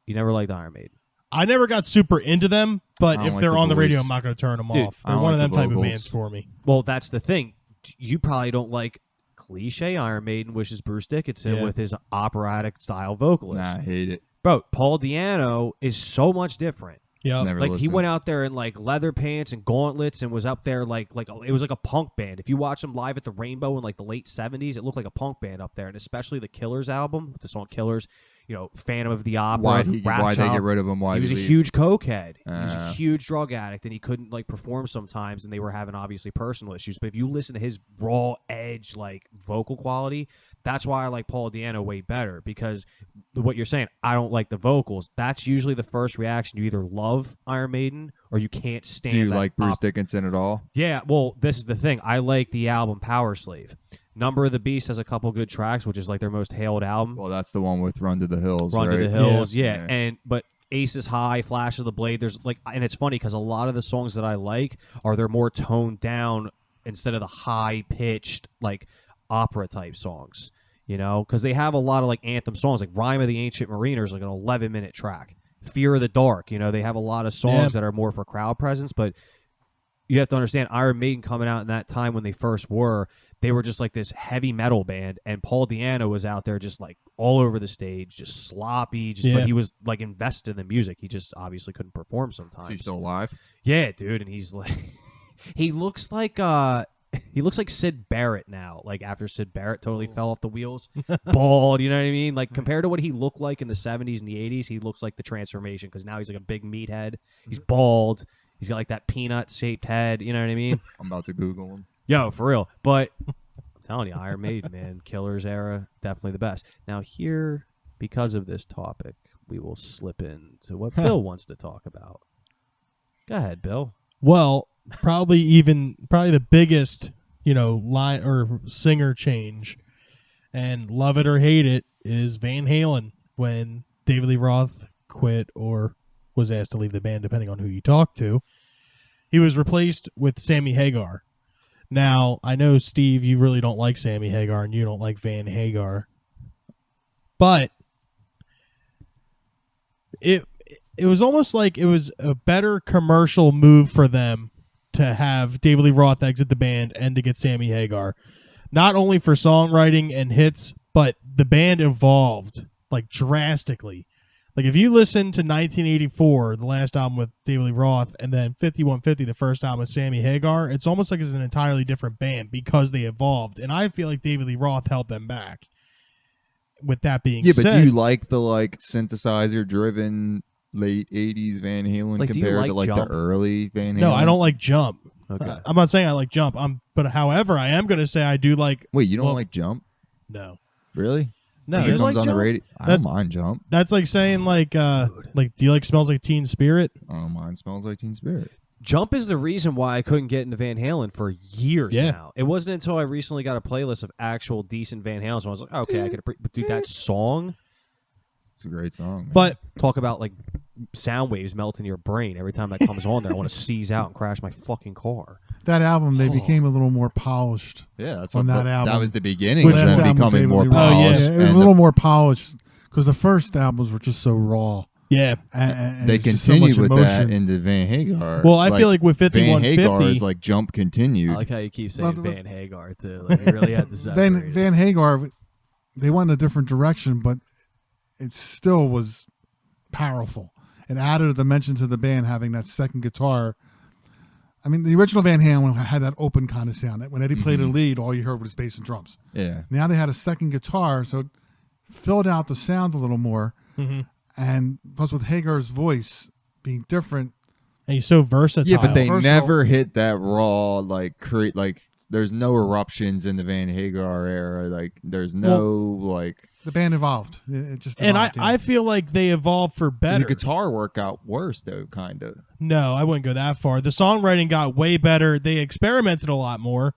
You never liked Iron Maiden. I never got super into them, but I don't if like they're the on the radio, voice. I'm not going to turn them Dude, off. I They're don't one of like them the type of vocals. bands for me. Well, that's the thing. You probably don't like cliche Iron Maiden, which is Bruce Dickinson Yeah. with his operatic style vocalist. Nah, I hate it. Bro, Paul Di'Anno is so much different. Yeah. Never Like he listened. went out there in like leather pants and gauntlets and was up there like it was like a punk band. If you watch them live at the Rainbow in like the late 70s, it looked like a punk band up there. And especially the Killers album, the song Killers, you know, Phantom of the Opera, Why'd they Wrathchild. get rid of him? Why He was a leave? huge cokehead. He was a Uh. huge drug addict, and he couldn't like perform sometimes, and they were having obviously personal issues. But if you listen to his raw edge like vocal quality, that's why I like Paul Di'Anno way better because what you're saying, I don't like the vocals. That's usually the first reaction. You either love Iron Maiden or you can't stand. Do you that like Bruce op- Dickinson at all? Yeah, well, this is the thing. I like the album Power Slave. Number of the Beast has a couple good tracks, which is like their most hailed album. Well, that's the one with Run to the Hills, Run right? to the Hills, yeah. Yeah. And but Aces High, Flash of the Blade, there's like, and it's funny because a lot of the songs that I like are they're more toned down instead of the high pitched like opera type songs, you know, because they have a lot of like anthem songs, like Rhyme of the Ancient Mariner is like an 11-minute track. Fear of the Dark, you know, they have a lot of songs that are more for crowd presence, but you have to understand Iron Maiden coming out in that time when they first were, they were just like this heavy metal band, and Paul Di'Anno was out there just like all over the stage, just sloppy, just Yeah. but he was like invested in the music. He just obviously couldn't perform sometimes. Is he still alive? Yeah, dude, and he's like he looks like Sid Barrett now, like after Sid Barrett totally fell off the wheels. Bald, you know what I mean? Like compared to what he looked like in the 70s and the 80s, he looks like the transformation because now he's like a big meathead. He's bald. He's got like that peanut-shaped head, you know what I mean? I'm about to Google him. Yo, for real. But I'm telling you, Iron Maiden, man, Killers era, definitely the best. Now here, because of this topic, we will slip into what Bill wants to talk about. Go ahead, Bill. Well, probably the biggest, line or singer change, and love it or hate it, is Van Halen when David Lee Roth quit or was asked to leave the band, depending on who you talk to. He was replaced with Sammy Hagar. Now, I know, Steve, you really don't like Sammy Hagar and you don't like Van Hagar, but it was almost like it was a better commercial move for them to have David Lee Roth exit the band and to get Sammy Hagar. Not only for songwriting and hits, but the band evolved like drastically. Like if you listen to 1984, the last album with David Lee Roth, and then 5150, the first album with Sammy Hagar, it's almost like it's an entirely different band because they evolved. And I feel like David Lee Roth held them back. With that being Yeah, said, but do you like the synthesizer driven late 80s Van Halen Like, do you compared to like the Jump? early Van Halen? no, I don't like Jump. Okay. I'm not saying I like Jump. But however, I am going to say I do like. Wait, you don't well, like Jump? No, Really? no. Here you comes like on the Jump? radio. I That- don't mind Jump. That's like saying like do you like Smells Like Teen Spirit? I don't mind Smells Like Teen Spirit. Jump is the reason why I couldn't get into Van Halen for years Yeah. now. It wasn't until I recently got a playlist of actual decent Van Halen, so I was like, okay, I could. But dude, that song, It's a great song. Man. But talk about like sound waves melting your brain every time that comes on there. I want to seize out and crash my fucking car. That album, they became a little more polished. yeah, that's on what that album. That was the beginning Which of last them album becoming David more Lee Roth- polished. yeah, it was a and little more polished because the first albums were just so raw. yeah. And they it's just so continued much with that emotion. into Van Hagar. Well, I feel like with Van 5150, Hagar is like Jump continued. I like how you keep saying Well, Van Hagar too. Like you really had to separate it. Van Hagar, they went in a different direction, but it still was powerful. It added a dimension to the band having that second guitar. I mean, the original Van Halen had that open kind of sound. When Eddie played a lead, all you heard was bass and drums. yeah. Now they had a second guitar, so it filled out the sound a little more. Mhm. And plus with Hagar's voice being different, and he's so versatile. Yeah, but they Versatile. never hit that raw like there's no eruptions in the Van Hagar era. Like there's no the band evolved. It just and evolved, yeah. I feel like they evolved for better. the guitar work got worse though, kind of. No, I wouldn't go that far. The songwriting got way better. They experimented a lot more,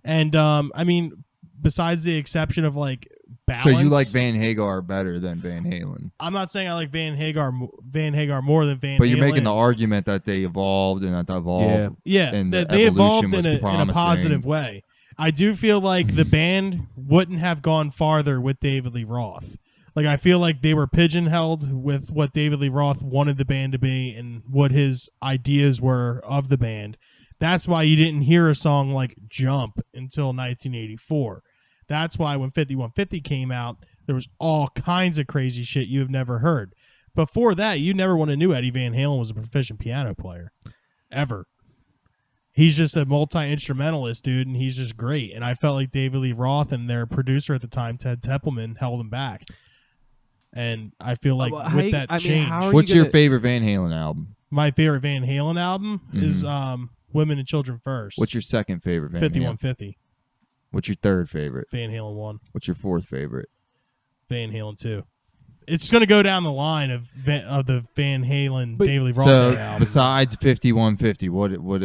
and I mean, besides the exception of like balance. So you like Van Hagar better than Van Halen, I'm not saying I like Van Hagar more than Van. but you're Halen. making the argument that they evolved and that they evolved. Yeah. Yeah, and that the they evolution evolved was in a promising. positive way. I do feel like the band wouldn't have gone farther with David Lee Roth. Like I feel like they were pigeonholed with what David Lee Roth wanted the band to be and what his ideas were of the band. That's why you didn't hear a song like Jump until 1984. That's why when 5150 came out, there was all kinds of crazy shit you have never heard. Before that, you never would have knew Eddie Van Halen was a proficient piano player. Ever. He's just a multi-instrumentalist, dude, and he's just great. And I felt like David Lee Roth and their producer at the time, Ted Teppelman, held him back. And I feel like Well, how with you- that I mean, change, how are What's you your gonna- favorite Van Halen album? my favorite Van Halen album is Women and Children First. What's your second favorite Van Halen? 5150, What's your third favorite? Van Halen 1, What's your fourth favorite? Van Halen 2. It's going to go down the line of the Van Halen, David Lee Roth So albums. besides 5150, what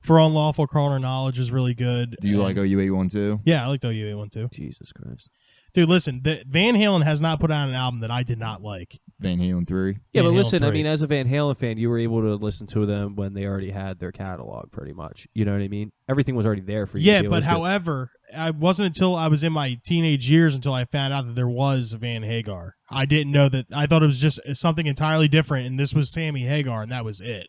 For Unlawful Carnal Knowledge is really good. do you And- like? OU812? Yeah, I like the OU812. Jesus Christ. Dude, listen, Van Halen has not put out an album that I did not like. Van Halen 3. Yeah, Van but Halen listen, I 3. mean, as a Van Halen fan, you were able to listen to them when they already had their catalog, pretty much. You know what I mean? Everything was already there for you. Yeah, to be able but to listen to. however, I wasn't until I was in my teenage years until I found out that there was Van Hagar. I didn't know that. I thought it was just something entirely different, and this was Sammy Hagar, and that was it.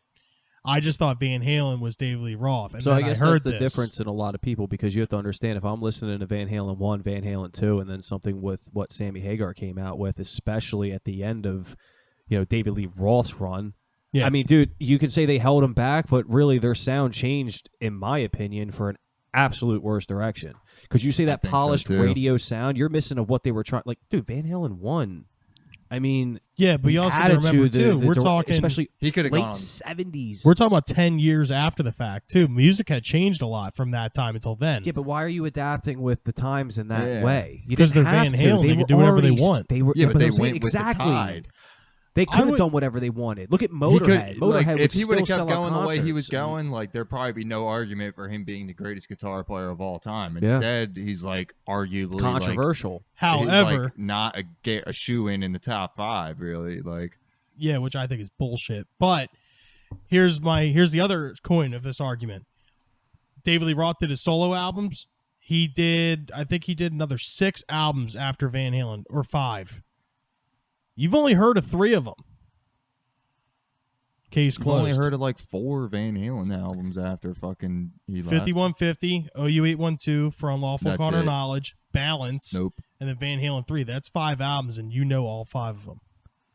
I just thought Van Halen was David Lee Roth. And So then I guess heard that's the this. difference in a lot of people, because you have to understand, if I'm listening to Van Halen 1, Van Halen 2, and then something with what Sammy Hagar came out with, especially at the end of, David Lee Roth's run. Yeah. I mean, dude, you could say they held him back, but really their sound changed, in my opinion, for an absolute worse direction. Because you say that think so, polished too. radio sound, you're missing of what they were trying. Like, dude, Van Halen 1. I mean, Yeah, but you also gotta remember attitude, too. the We're dir- talking, especially He could have late gone. 70s. we're talking about 10 years after the fact too. Music had changed a lot from that time until then. Yeah, but why are you adapting with the times in that Yeah. way? You Because didn't they're have Van to. Halen, they were can do whatever they already- want. They were, Yeah, but I'm they saying went with the exactly. tide. They I could have would- done whatever they wanted. Look at He Motorhead. could, Motorhead like, would if he would have still kept sell out going the way he was concerts. going, like there'd probably be no argument for him being the greatest guitar player of all time. Yeah. Instead, he's like arguably Controversial. Like, he's, However, like, not a shoe in the top 5, really. Like yeah, which I think is bullshit. But here's the other coin of this argument. David Lee Roth did his solo albums. I think he did another 6 albums after Van Halen, or 5. You've only heard of 3 of them. Case I've closed. only heard of like 4 Van Halen albums after fucking he left. 5150, OU812 for Unlawful That's Carnal it. Knowledge, Balance, Nope. and then Van Halen 3. That's 5 albums, and you know all 5 of them.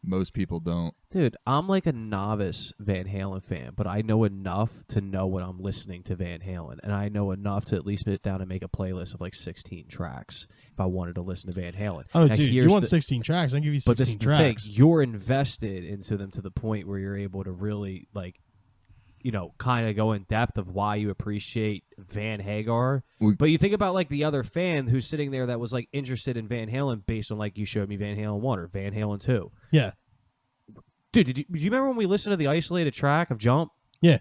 Most people don't. Dude, I'm like a novice Van Halen fan, but I know enough to know when I'm listening to Van Halen, and I know enough to at least sit down and make a playlist of like 16 tracks if I wanted to listen to Van Halen. Oh, Now, dude, you here's want the- 16 tracks? I can give you But 16 this is the tracks. thing. You're invested into them to the point where you're able to really, like, you know, kind of go in depth of why you appreciate Van Hagar. But you think about, like, the other fan who's sitting there that was, like, interested in Van Halen based on, like, you showed me Van Halen 1 or Van Halen 2. Yeah. Dude, did you remember when we listened to the isolated track of Jump? Yeah.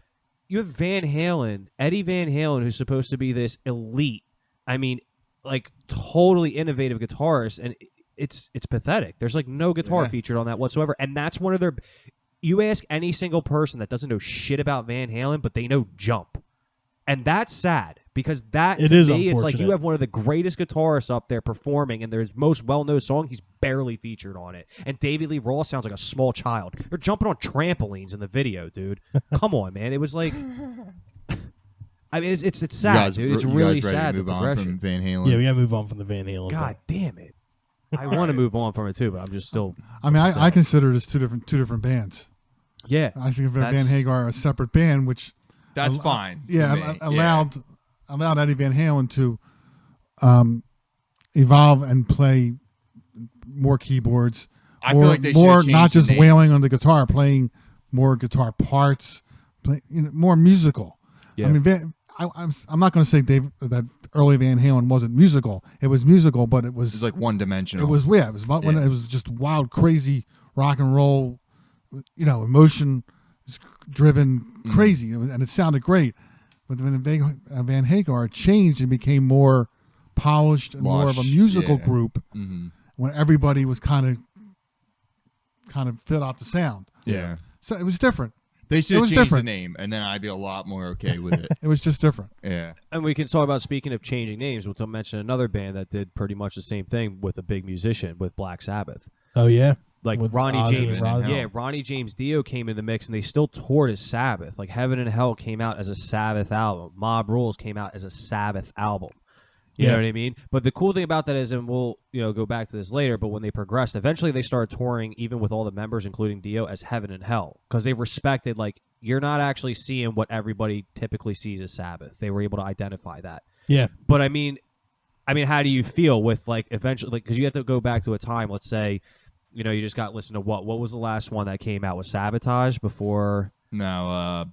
You have Van Halen, Eddie Van Halen, who's supposed to be this elite, I mean, like, totally innovative guitarist, and it's pathetic. There's, like, no guitar featured on that whatsoever, and that's one of their... You ask any single person that doesn't know shit about Van Halen, but they know Jump. And that's sad, because that, It to is me, it's like you unfortunate. have one of the greatest guitarists up there performing, and their most well-known song, he's barely featured on it. And David Lee Roth sounds like a small child. They're jumping on trampolines in the video, dude. Come on, man. It was like... I mean, it's sad, dude. It's really ready sad, to the move on progression. from Van Halen. Yeah, we gotta move on from the Van Halen. God damn it. I want to move on from it, too, but I'm just still... I mean, I upset. consider this two different bands. Yeah. I think of Van That's- Hagar a separate band, which That's al- fine. Yeah, to me. allowed Eddie Van Halen to evolve and play more keyboards. I more, feel like they more should've not changed the just name. wailing on the guitar, playing more guitar parts, more musical. Yeah. I mean, I'm not going to say that early Van Halen wasn't musical. It was musical, but it was It's like one dimensional. it was yeah, it was about when Yeah. it was just wild, crazy rock and roll, emotion driven, crazy, and it sounded great. But when Van Hagar changed and became more polished and more of a Lush, musical yeah. group, Mhm. when everybody was kind of fit out the sound. Yeah. So it was different. They should It was change the different. name, and then I'd be a lot more okay with it. It was just different. Yeah. And we can talk about, speaking of changing names, we'll mention another band that did pretty much the same thing with a big musician, with Black Sabbath. Oh yeah, Like With Ronnie Ozzy James, and Ozzy. yeah, Ronnie James Dio came in the mix, and they still toured as Sabbath. Like Heaven and Hell came out as a Sabbath album. Mob Rules came out as a Sabbath album. You Yeah. know what I mean? But the cool thing about that is, and we'll go back to this later, but when they progressed, eventually they started touring, even with all the members, including Dio, as Heaven and Hell, because they respected, like, you're not actually seeing what everybody typically sees as Sabbath. They were able to identify that. yeah. But I mean, how do you feel with, like, eventually, like, because you have to go back to a time, let's say, you just got listened to what was the last one that came out? Was Sabotage before No,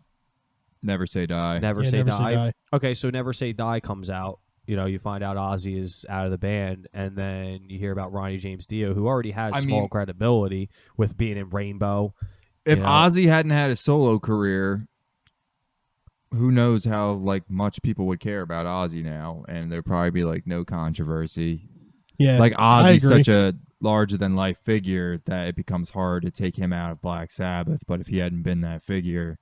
Never Say Die. Never Yeah, Say Never Die? Say Die. Okay, so Never Say Die comes out. You find out Ozzy is out of the band, and then you hear about Ronnie James Dio, who already has I small mean- credibility with being in Rainbow. If you know? Ozzy hadn't had a solo career, who knows how much people would care about Ozzy now, and there'd probably be no controversy. Yeah, Like I Ozzy's agree. such a larger than life figure that it becomes hard to take him out of Black Sabbath. But if he hadn't been that figure,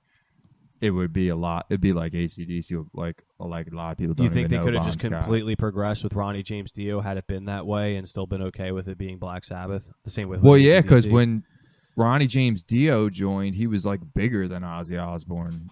it would be a lot. It'd be like AC/DC, like a lot of people Do don't you think even they know could have Bon just Scott. completely progressed with Ronnie James Dio had it been that way and still been okay with it being Black Sabbath? The same with Well, like, yeah, because AC/DC? when Ronnie James Dio joined, he was bigger than Ozzy Osbourne.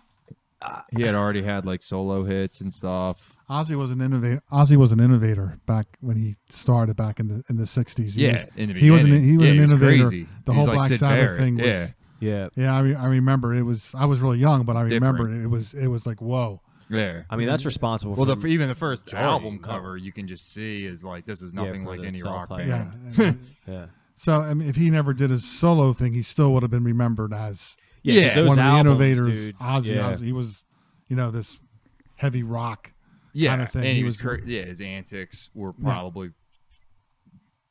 He had already had solo hits and stuff. Ozzy was an innovator. Ozzy was an innovator back when he started back in the 60s. In the he was beginning. an Yeah, innovator. Crazy. The He's whole like Black Sid Sabbath Barrett. thing was. Yeah. yeah. Yeah, I remember it was. I was really young, but I remember different. it was like whoa. Yeah. I mean, that's responsible Well, for even the first majority, album no. cover, you can just see is this is Yeah, nothing for like the any cell rock type. band. Yeah. yeah. So I mean, if he never did his solo thing, he still would have been remembered as Yeah, 'cause Yeah. those one of the albums, innovators. dude, Ozzy, yeah. Ozzy, he was, this heavy rock. Yeah, Kind of thing. and He he was- was his antics were probably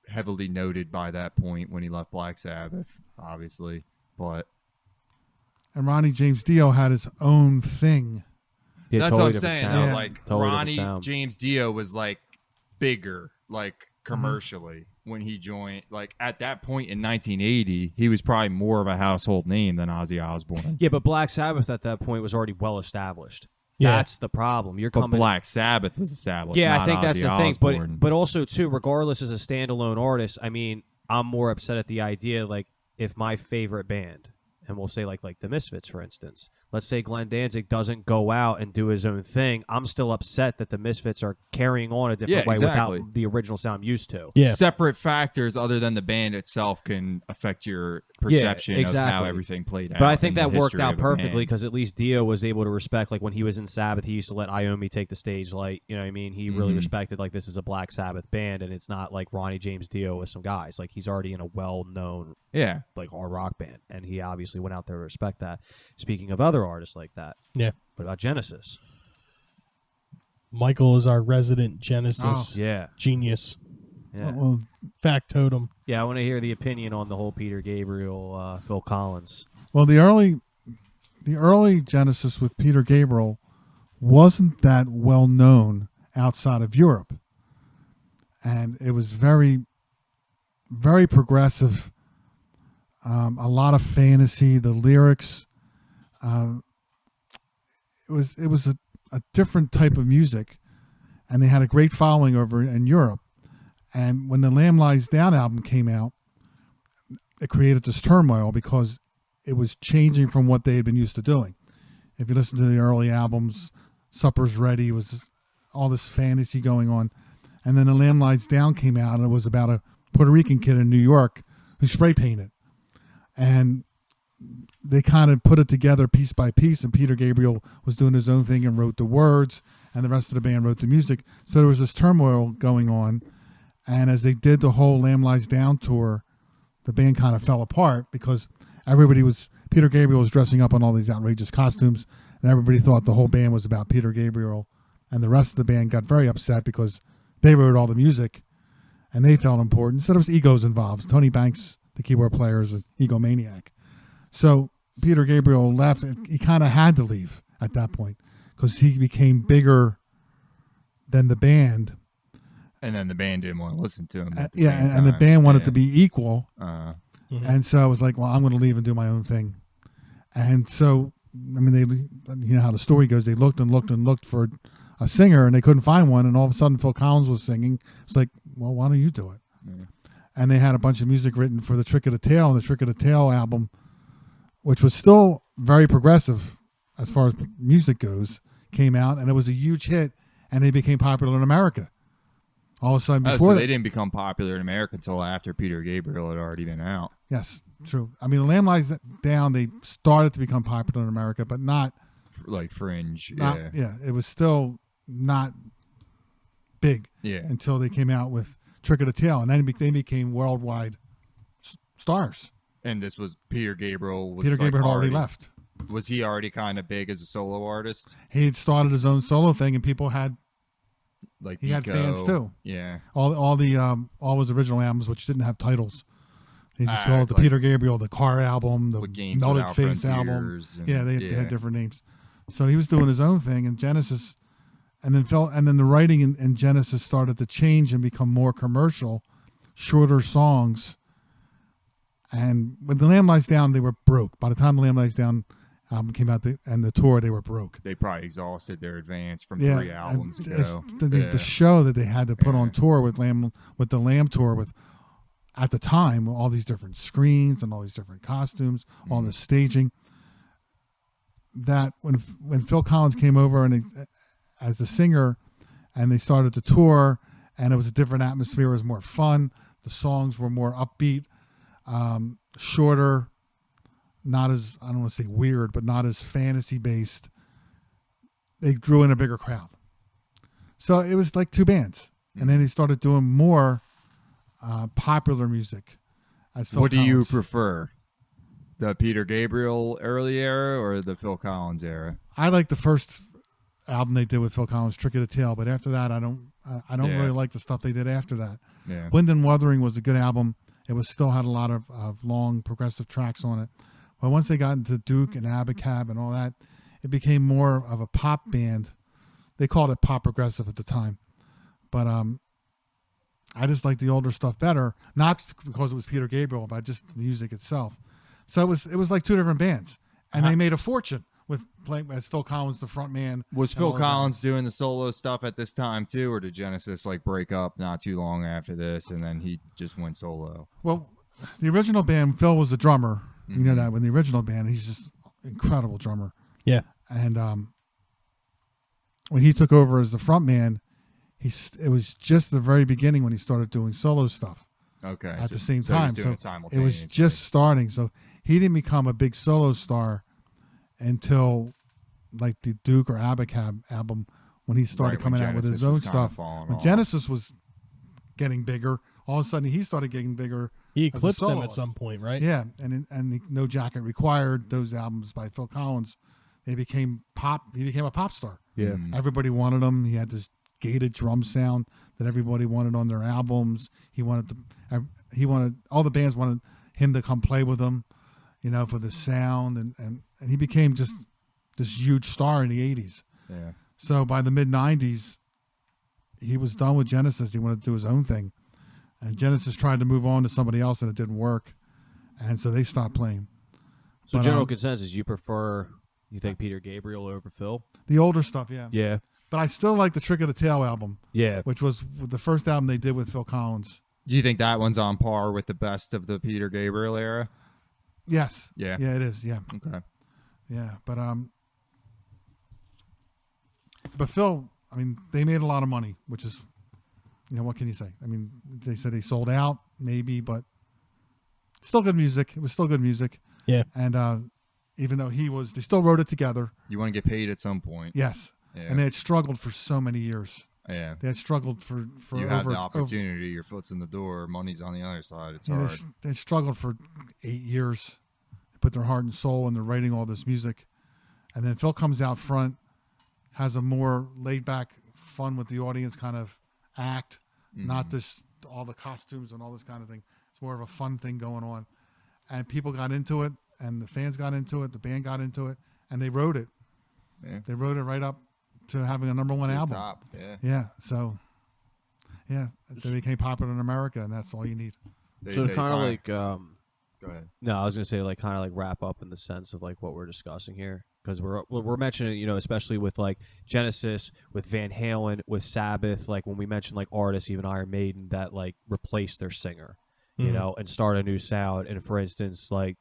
heavily noted by that point when he left Black Sabbath, obviously. But And Ronnie James Dio had his own thing. Yeah, that's totally what I'm different saying. sound. Though, Yeah. like Totally different Ronnie sound. James Dio was bigger, commercially when he joined. At that point in 1980, he was probably more of a household name than Ozzy Osbourne. Yeah, but Black Sabbath at that point was already well established. Yeah. That's the problem. You're But coming. Black Sabbath was established. Yeah, I not think that's Ozzy the thing. Osbourne. But also too, regardless as a standalone artist, I mean, I'm more upset at the idea if my favorite band, and we'll say like the Misfits, for instance, let's say Glenn Danzig doesn't go out and do his own thing, I'm still upset that the Misfits are carrying on a different way exactly. without the original sound I'm used to. Yeah. Separate factors other than the band itself can affect your perception of how exactly. everything played out. But I think in the that worked history out of a perfectly band. because at least Dio was able to respect, like when he was in Sabbath, he used to let Iommi take the stage light. You know what I mean? He really respected, like, this is a Black Sabbath band, and it's not like Ronnie James Dio with some guys. Like, he's already in a well-known, Yeah. like, hard rock band, and he obviously went out there to respect that. Speaking of other artists like that, Yeah. what about Genesis? Michael is our resident Genesis Yeah. genius. Yeah. Well, Factotum. Yeah, I want to hear the opinion on the whole Peter Gabriel, Phil Collins. well, the early Genesis with Peter Gabriel wasn't that well known outside of Europe, and it was very, very progressive. A lot of fantasy. The lyrics. It was a different type of music, and they had a great following over in Europe. And when the Lamb Lies Down album came out, it created this turmoil because it was changing from what they had been used to doing. If you listen to the early albums, Supper's Ready was all this fantasy going on. And then the Lamb Lies Down came out, and it was about a Puerto Rican kid in New York who spray painted. And they kind of put it together piece by piece, and Peter Gabriel was doing his own thing and wrote the words, and the rest of the band wrote the music. So there was this turmoil going on. And as they did the whole Lamb Lies Down tour, the band kind of fell apart because Peter Gabriel was dressing up in all these outrageous costumes, and everybody thought the whole band was about Peter Gabriel. And the rest of the band got very upset because they wrote all the music, and they felt important. So there was egos involved. Tony Banks, the keyboard player, is an egomaniac. So Peter Gabriel left. He kind of had to leave at that point because he became bigger than the band. And then the band didn't want to listen to him. At the Yeah, same and the time. band wanted Yeah. to be equal. Mhm. And so I was like, well, I'm going to leave and do my own thing. And so, I mean, you know how the story goes. They looked and looked and looked for a singer, and they couldn't find one. And all of a sudden, Phil Collins was singing. It's like, well, why don't you do it? Yeah. And they had a bunch of music written for the Trick of the Tail, and the Trick of the Tail album, which was still very progressive as far as music goes, came out, and it was a huge hit, and they became popular in America. All of a sudden, Oh, before so that, they didn't become popular in America until after Peter Gabriel had already been out. yes, true. I mean, the Lamb Lies Down, they started to become popular in America, but not Like Fringe. yeah, it was still not big Yeah. until they came out with Trick of the Tail, and then they became worldwide stars. And this was Peter Gabriel. Was Peter like Gabriel had already left. Was he already kind of big as a solo artist? He had started his own solo thing, and people had Like he had Nico. fans too. Yeah. all his original albums, which didn't have titles. They just Ah, called it the like- Peter Gabriel, the Car album, the With Games Melted Without Face album. Frontiers and- Yeah, they had different names. So he was doing his own thing, and Genesis, and then the writing in Genesis started to change and become more commercial, shorter songs. And when the Lamb Lies Down, they were broke. By the time the Lamb Lies Down album came out and the tour, they were broke. They probably exhausted their advance from Yeah, 3 albums and ago. the show that they had to put on Yeah. tour with the Lamb tour with, at the time, all these different screens and all these different costumes, all the staging. That when Phil Collins came over as the singer, and they started to tour, and it was a different atmosphere. It was more fun. The songs were more upbeat, shorter, not as, I don't want to say weird, but not as fantasy based. They drew in a bigger crowd. So it was like two bands, and then they started doing more popular music. As Phil What do you Collins. prefer? The Peter Gabriel early era or the Phil Collins era? I like the first album they did with Phil Collins, Trick of the Tail, but after that, I don't Yeah. really like the stuff they did after that. Yeah. Wind and Wuthering was a good album. It was still had a lot of long progressive tracks on it. But once they got into Duke and Abacab and all that, it became more of a pop band. They called it pop progressive at the time. But I just like the older stuff better, not because it was Peter Gabriel, but just the music itself. So it was like two different bands, and they made a fortune with playing as Phil Collins, the front man. Was and Phil all that. Collins doing the solo stuff at this time too, or did Genesis like break up not too long after this, and then he just went solo? Well, the original band, Phil was the drummer. You Mm-hmm. know that when the original band, he's just incredible drummer. Yeah. And when he took over as the front man, it was just the very beginning when he started doing solo stuff Okay. at so- the same so he's time. doing So it it was simultaneously. just starting. So he didn't become a big solo star until like the Duke or Abacab album when he started Right, when coming out with his Genesis own was kinda stuff. falling When off. Genesis was getting bigger, all of a sudden he started getting bigger. He as a eclipsed them at soloist. some point, right? Yeah, and No Jacket Required, those albums by Phil Collins, they became pop. He became a pop star. Yeah. Everybody wanted him. He had this gated drum sound that everybody wanted on their albums. He wanted all the bands wanted him to come play with them, you know, for the sound, and he became just this huge star in the 80s. Yeah. So by the mid 90s, he was done with Genesis. He wanted to do his own thing. And Genesis tried to move on to somebody else, and it didn't work. And so they stopped playing. So But, general consensus, you think Peter Gabriel over Phil? The older stuff, yeah. Yeah. But I still like the Trick of the Tail album, Yeah. which was the first album they did with Phil Collins. Do you think that one's on par with the best of the Peter Gabriel era? Yes. Yeah. Yeah, it is. Yeah. Okay. Yeah. But Phil, I mean, they made a lot of money, which is, you know, what can you say? I mean, they said they sold out, maybe, but still good music. It was still good music. Yeah. And even though they still wrote it together. You want to get paid at some point. Yes. Yeah. And they had struggled for so many years. Yeah. They had struggled for You over have the opportunity. Your foot's in the door. Money's on the other side. It's Yeah, hard. they struggled for 8 years. They put their heart and soul into writing all this music. And then Phil comes out front, has a more laid back, fun with the audience kind of act, not this all the costumes and all this kind of thing. It's more of a fun thing going on. And people got into it, and the fans got into it, the band got into it, and they wrote it. Yeah. They wrote it right up to having a number one To the album. top. Yeah. Yeah, so yeah, they became popular in America, and that's all you need. So They kind of find- like Go ahead. no, I was gonna say like kind of like wrap up in the sense of like what we're discussing here because we're mentioning, you know, especially with like Genesis, with Van Halen, with Sabbath, like when we mention like artists, even Iron Maiden, that like replace their singer, you Mhm. know, and start a new sound. And for instance, like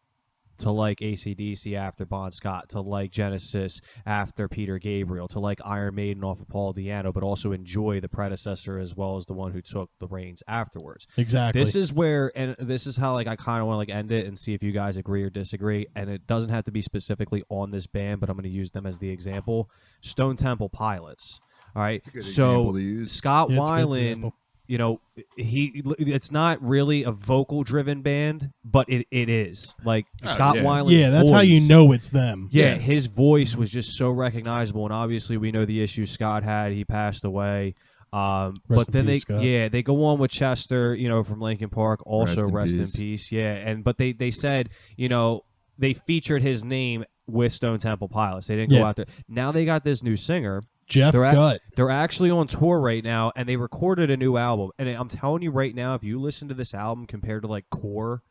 to like AC/DC after Bon Scott, to like Genesis after Peter Gabriel, to like Iron Maiden off of Paul Di'Anno, but also enjoy the predecessor as well as the one who took the reins afterwards. Exactly. This is where, and this is how like I kind of want to like end it and see if you guys agree or disagree. And it doesn't have to be specifically on this band, but I'm going to use them as the example. Stone Temple Pilots. All right. It's a good So example to use. Scott Yeah, it's a good Weiland, example. you know, it's not really a vocal driven band, but it is like Oh, Scott yeah. Weiland's yeah, that's how you voice- know it's them. yeah, his voice was just so recognizable, and obviously we know the issues Scott had. He passed away. But Rest in then peace, Scott. they go on with Chester, you know, from Linkin Park, also Rest in rest in peace. peace. Yeah, but they said, you know, they featured his name with Stone Temple Pilots. They didn't go Yeah. out there. Now they got this new singer. Jeff They're at- Gutt. They're actually on tour right now, and they recorded a new album. And I'm telling you right now, if you listen to this album compared to like Core,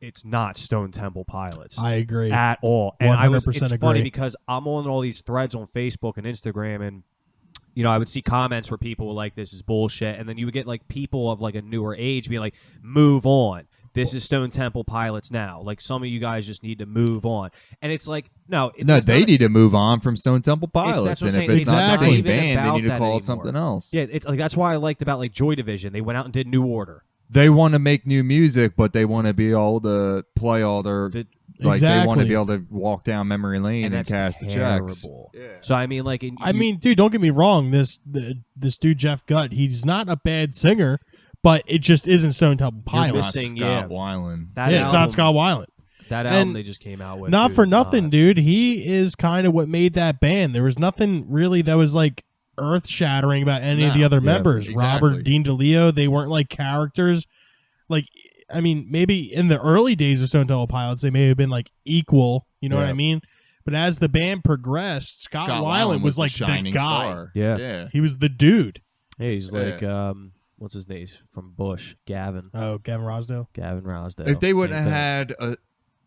it's not Stone Temple Pilots I agree. at all. And I was 100% it's funny agree. because I'm on all these threads on Facebook and Instagram, and you know, I would see comments where people were like, "This is bullshit," and then you would get like people of like a newer age being like, "Move on. This is Stone Temple Pilots now. Like some of you guys just need to move on." And it's like, no, No, it's they not- need to move on from Stone Temple Pilots, that's what and I'm if saying. it's not the Exactly. same It's not even band, they about need to that call it anymore. something else. Yeah, it's like that's why I liked about like Joy Division. They went out and did New Order. They want to make new music, but they want to be able to play all their The- like they want to Exactly. be able to walk down memory lane and, that's cash the checks. terrible. Yeah. So I mean, like, I mean, dude, don't get me wrong. This dude Jeff Gutt, he's not a bad singer, but it just isn't Stone Temple You're Pilots. missing- Scott yeah. Weiland. that Yeah, it's not album- Scott Weiland. That album And they just came out with. Not dude, for is nothing, not- dude. He is kind of what made that band. There was nothing really that was like earth shattering about any of the No, other yeah, members. exactly. Robert, Dean DeLeo, they weren't like characters. Like, I mean, maybe in the early days of Stone Temple Pilots, they may have been like equal. You know what Yeah. I mean? But as the band progressed, Scott Weiland was like the shining guy. star. Yeah. Yeah. He was the dude. Hey, he's Yeah. like, what's his name? He's from Bush, Gavin Oh, Gavin Rosdale. Rosdale. If they wouldn't Same have thing. had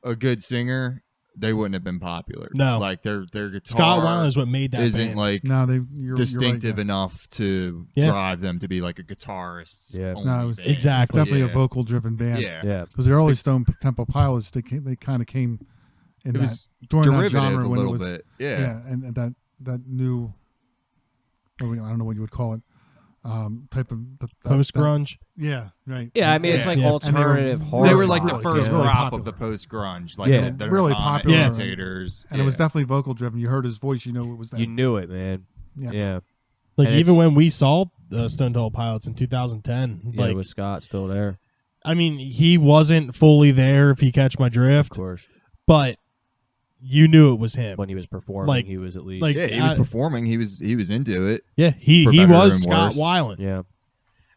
a good singer, they wouldn't have been popular. No. like their guitar Scott Weiland is what made that isn't band. like No, you're distinctive right, enough to Yeah. drive them to be like a guitarist. Yeah. only No, it was- band. Exactly. It's definitely Yeah. a vocal driven band. Yeah. yeah, Because the early Stone Temple Pilots, they kind of came in It that was during that derivative genre a when it little was bit. Yeah. and that new, I don't know what you would call it, type of Post grunge. Yeah, right. Yeah, I mean, it's Yeah. like Yeah. alternative And horror. They were like the rock, first yeah. really crop popular. of the post grunge, like Yeah. the Really Nirvana popular. imitators, and it was definitely vocal driven. You heard his voice, you know it was that. You knew it, man. Yeah. Yeah. Like And even it's- when we saw Stone Temple Pilots in 2010, Yeah, like with Scott still there, I mean, he wasn't fully there, if you catch my of drift, course. but you knew it was him. When he was performing, Like- he was at least. like- yeah, he was I- performing. He was into it. Yeah, he For he better was and Scott worse. Weiland, yeah.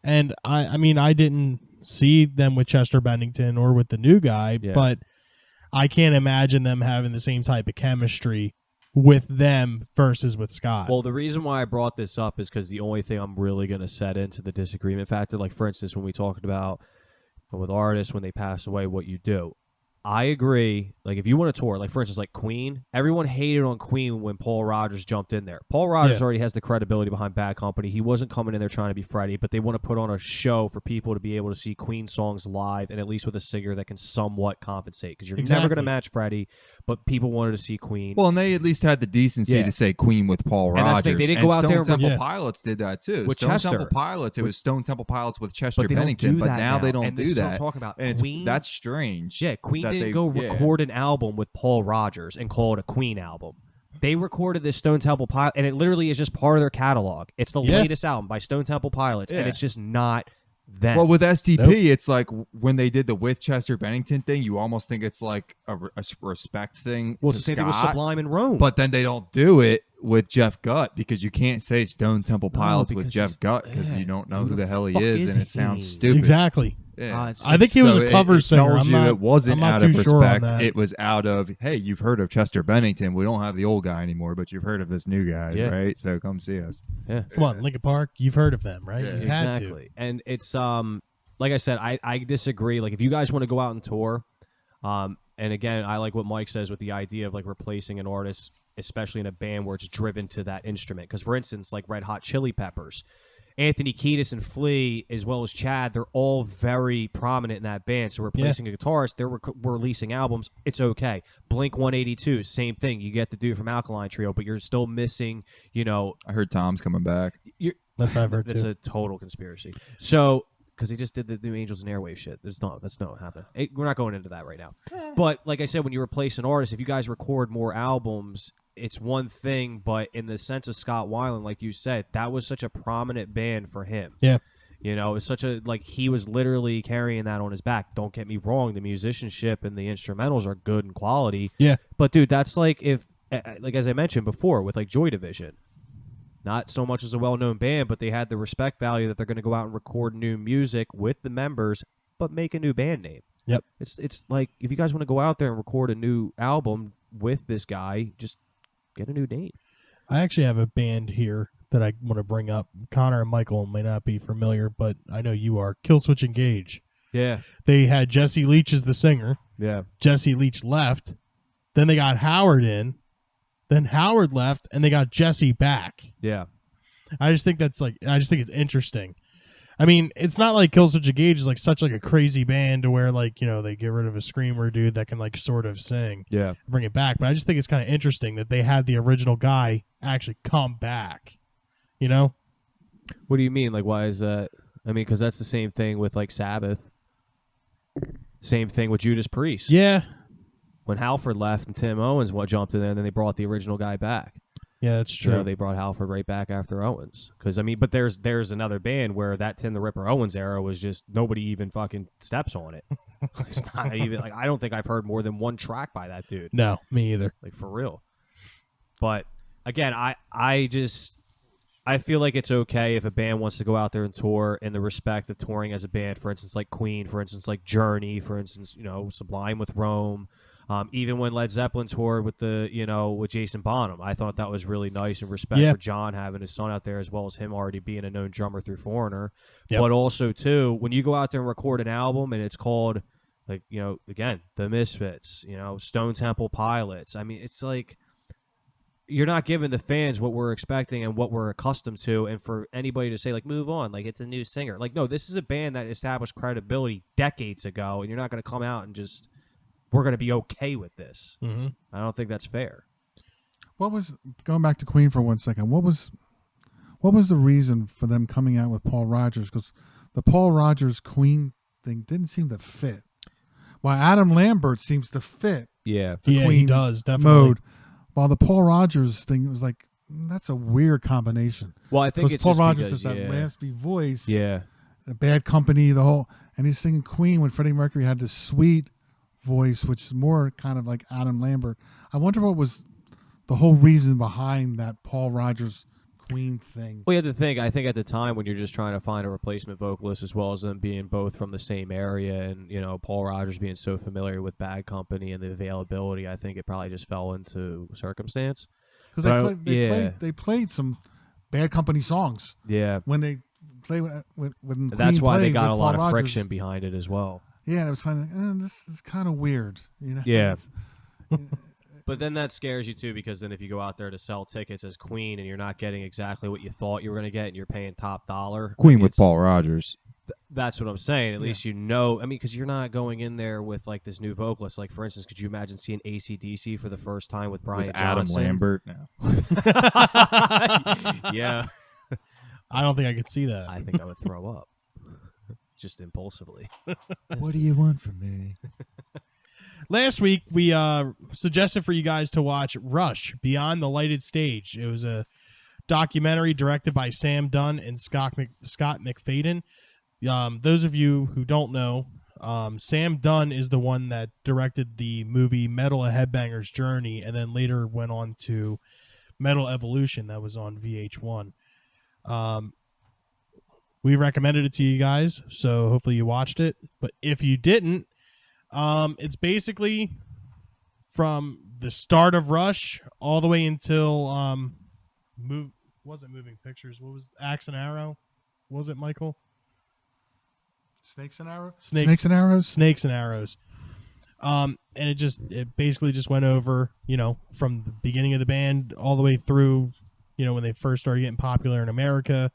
and I mean, I didn't see them with Chester Bennington or with the new guy, Yeah. but I can't imagine them having the same type of chemistry with them versus with Scott. Well, the reason why I brought this up is because the only thing I'm really going to set into the disagreement factor, like for instance, when we talked about with artists when they pass away, what you do. I agree. Like, if you want to tour, like for instance, like Queen, everyone hated on Queen when Paul Rogers jumped in there. Paul Rogers Yeah. already has the credibility behind Bad Company. He wasn't coming in there trying to be Freddie, but they want to put on a show for people to be able to see Queen songs live, and at least with a singer that can somewhat compensate. Because you're never going to Exactly. match Freddie, but people wanted to see Queen. Well, and they at least had the decency Yeah. to say Queen with Paul And that's the thing, Rogers. they didn't And go out Stone there and- Temple Yeah. Pilots did that too. With Stone Chester. Temple Pilots, it was Stone Temple Pilots with Chester but they don't Bennington. do But that now they don't and this do is what I'm that. talking about. And Queen, that's strange. Yeah, Queen that didn't they- go yeah. record an album with Paul Rogers and call it a Queen album. They recorded this Stone Temple Pilot, and it literally is just part of their catalog. It's the Yeah. latest album by Stone Temple Pilots, and Yeah. it's just not them. Well, with STP, Nope. it's like when they did the with Chester Bennington thing, you almost think it's like a respect thing Well, to it's the same thing with Scott, Sublime and Rome. but then they don't do it with Jeff Gutt because you can't say Stone Temple No, Pilots with because Jeff he's- Gutt because yeah. you don't know Who who the the hell he fuck is, is and it sounds he? stupid. exactly. Yeah. It's- I think he was So a cover it singer. tells I'm you not, it wasn't I'm not out of too sure on respect. that. It was out of, hey, you've heard of Chester Bennington. We don't have the old guy anymore, but you've heard of this new guy, Yeah. right? So come see us. yeah. Come on, Linkin Park. You've heard of them, right? Yeah. You had to. Exactly. And it's like I said, I disagree. Like if you guys want to go out and tour, and again, I like what Mike says with the idea of like replacing an artist, especially in a band where it's driven to that instrument. Because for instance, like Red Hot Chili Peppers, Anthony Kiedis and Flea, as well as Chad, they're all very prominent in that band. So replacing a guitarist, they're releasing albums. It's okay. Blink 182, same thing. You get the dude from Alkaline Trio, but you're still missing, you know, I heard Tom's coming back. That's what I've heard that's too. a total conspiracy. So, because he just did the new Angels and Airwaves shit. That's not happening. We're not going into that right now. But like I said, when you replace an artist, if you guys record more albums, it's one thing. But in the sense of Scott Weiland, like you said, that was such a prominent band for him. Yeah. You know, it's such a like he was literally carrying that on his back. Don't get me wrong, the musicianship and the instrumentals are good in quality. Yeah. But dude, that's like if like as I mentioned before with like Joy Division. Not so much as a well-known band, but they had the respect value that they're going to go out and record new music with the members, but make a new band name. Yep. It's like if you guys want to go out there and record a new album with this guy, just get a new name. I actually have a band here that I want to bring up. Connor and Michael may not be familiar, but I know you are. Killswitch Engage. Yeah. They had Jesse Leach as the singer. Yeah. Jesse Leach left. Then they got Howard in. Then Howard left, and they got Jesse back. Yeah. I just think it's interesting. I mean, it's not like Killswitch Engage is like such like a crazy band to where like, you know, they get rid of a screamer dude that can like sort of sing, Yeah. bring it back. But I just think it's kind of interesting that they had the original guy actually come back. You know? What do you mean? Like, why is that? I mean, because that's the same thing with like Sabbath. Same thing with Judas Priest. Yeah. When Halford left and Tim Owens jumped in there, and then they brought the original guy back. Yeah, that's You true. know, they brought Halford right back after Owens. Because I mean, but there's another band where that Tim the Ripper Owens era was just nobody even fucking steps on it. It's not even like I don't think I've heard more than one track by that dude. No, me either. Like for real. But again, I feel like it's okay if a band wants to go out there and tour in the respect of touring as a band. For instance, like Queen. For instance, like Journey. For instance, you know, Sublime with Rome. Even when Led Zeppelin toured with with Jason Bonham, I thought that was really nice and respect Yeah. for John having his son out there as well as him already being a known drummer through Foreigner. Yep. But also too, when you go out there and record an album and it's called like, you know, again, The Misfits, you know, Stone Temple Pilots. I mean, it's like you're not giving the fans what we're expecting and what we're accustomed to, and for anybody to say like move on, like it's a new singer. Like, no, this is a band that established credibility decades ago, and you're not going to come out and just we're going to be okay with this. Mm-hmm. I don't think that's fair. What was going back to Queen for 1 second? What was the reason for them coming out with Paul Rogers? Because the Paul Rogers Queen thing didn't seem to fit. While Adam Lambert seems to fit Yeah. the Yeah, Queen he does definitely. mode, while the Paul Rogers thing was like, that's a weird combination. Well, I think Because it's Paul just Rogers because, has that raspy voice, Yeah. the Bad Company, and he's singing Queen when Freddie Mercury had this sweet voice, which is more kind of like Adam Lambert. I wonder what was the whole reason behind that Paul Rogers Queen thing. Well, you have to think. I think at the time when you're just trying to find a replacement vocalist, as well as them being both from the same area, and Paul Rogers being so familiar with Bad Company and the availability, I think it probably just fell into circumstance. Because But they played some Bad Company songs Yeah, when they play when Queen that's why they played got with a lot Paul of Rogers. friction behind it as well. Yeah, and it was kind of this is kind of weird, Yeah. But then that scares you too, because then if you go out there to sell tickets as Queen and you're not getting exactly what you thought you were going to get, and you're paying top dollar, Queen with it's- Paul Rogers. That's what I'm saying. At least I mean, because you're not going in there with like this new vocalist. Like, for instance, could you imagine seeing AC/DC for the first time with Brian With Adam Johnson? Lambert. No. Yeah, I don't think I could see that. I think I would throw up just impulsively. What do you want from me? Last week, we suggested for you guys to watch Rush, Beyond the Lighted Stage. It was a documentary directed by Sam Dunn and Scott McFadden. Those of you who don't know, Sam Dunn is the one that directed the movie Metal: A Headbanger's Journey, and then later went on to Metal Evolution that was on VH1. We recommended it to you guys, so hopefully you watched it. But if you didn't, it's basically from the start of Rush all the way until wasn't Moving Pictures. What was Axe and Arrow? Was it Michael? Snakes and arrows. Snakes and arrows. Snakes and Arrows. And it basically just went over, from the beginning of the band all the way through, when they first started getting popular in America,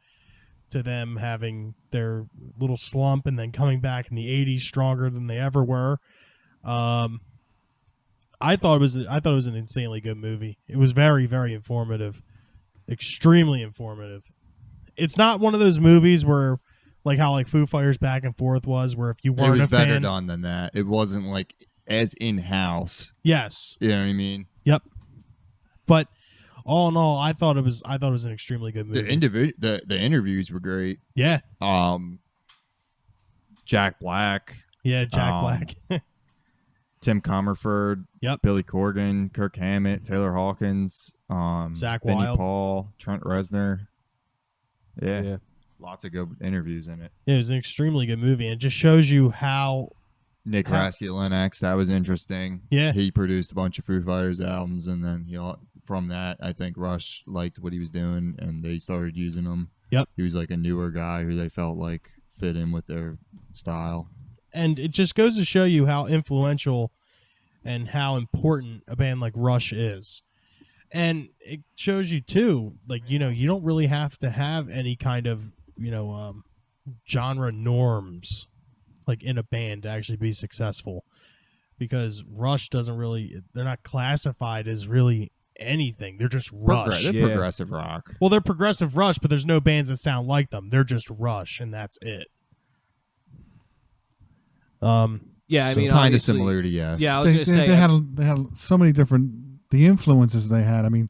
to them having their little slump and then coming back in the 80s stronger than they ever were. I thought it was an insanely good movie. It was very, very informative, extremely informative. It's not one of those movies where, like how like Foo Fighters Back and Forth was, where if you It weren't was a better fan, done than that. It wasn't like as in-house. yes, You know what I mean? yep. But all in all, I thought it was an extremely good movie. The interviews were great. Yeah, Jack Black, yeah, Jack Um, Black. Tim Comerford, Yep. Billy Corgan, Kirk Hammett, Taylor Hawkins, Zach Vinnie Wilde. Paul, Trent Reznor. Yeah. Yeah. Lots of good interviews in it. It was an extremely good movie, and it just shows you how. Nick Huh. Raskulinecz, that was interesting. Yeah. He produced a bunch of Foo Fighters albums, and then from that, I think Rush liked what he was doing, and they started using him. Yep. He was like a newer guy who they felt like fit in with their style. And it just goes to show you how influential and how important a band like Rush is. And it shows you too, like, you don't really have to have any kind of, genre norms like in a band to actually be successful, because Rush they're not classified as really anything. They're just Rush. They're Yeah. progressive rock. Well, they're progressive Rush, but there's no bands that sound like them. They're just Rush, and that's it. Yeah, I So mean, kind of obviously- similar to Yes. Yeah, I was going to say. They had so many different the influences they had. I mean,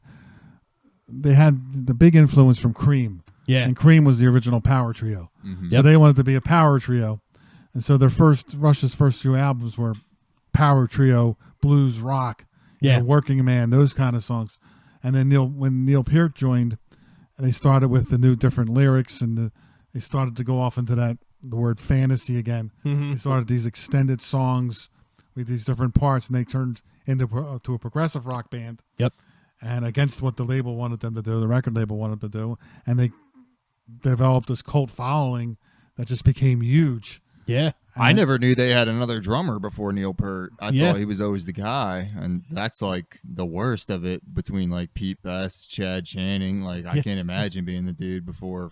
they had the big influence from Cream, Yeah. and Cream was the original power trio. Mhm. So they wanted to be a power trio, and so Rush's first few albums were power trio, blues, rock, Yeah. Working Man, those kind of songs. And then when Neil Peart joined, they started with the new different lyrics, and they started to go off into the word fantasy again. Mhm. They started these extended songs with these different parts, and they turned into to a progressive rock band. Yep. And against what the label wanted them to do, the record label wanted them to do, and they developed this cult following that just became huge. Yeah. I never knew they had another drummer before Neil Peart. I Yeah. thought he was always the guy, and that's like the worst of it between like Pete Best, Chad Channing. Like I Yeah. can't imagine being the dude before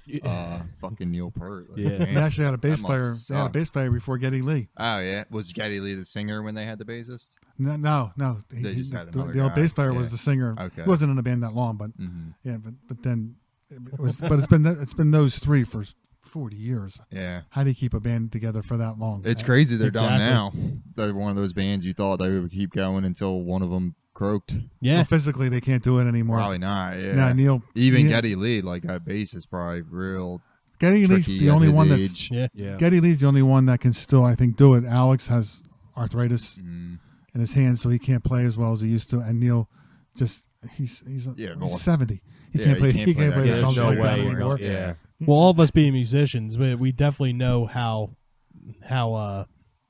fucking Neil Peart. Like, Yeah. man. They actually had a bass That player. must They had a suck. bass player before Geddy Lee. Oh yeah, was Geddy Lee the singer when they had the bassist? No. They just had the another old guy. bass player Yeah. was the singer. Okay. He wasn't in the band that long, but Mm-hmm. yeah, but then it was. But it's been those three for 40 years. Yeah, How do you keep a band together for that long? it's crazy they're done Exactly. now. They're one of those bands you thought they would keep going until one of them croaked. Yeah. Well, physically, they can't do it anymore. Probably not. Yeah. No, Neil. Even Neil- Geddy Lee, like that bass is probably real Geddy Lee's tricky the at only his one that's. age. Yeah. Yeah. Geddy Lee's the only one that can still, I think, do it. Alex has arthritis Mm. in his hands, so he can't play as well as he used to. And Neil, just he's Yeah, well, 70. He yeah, can't play. he can't He play can't that play good. the There's drums no like that way you're anymore. going. Yeah. Well, all of us being musicians, we definitely know how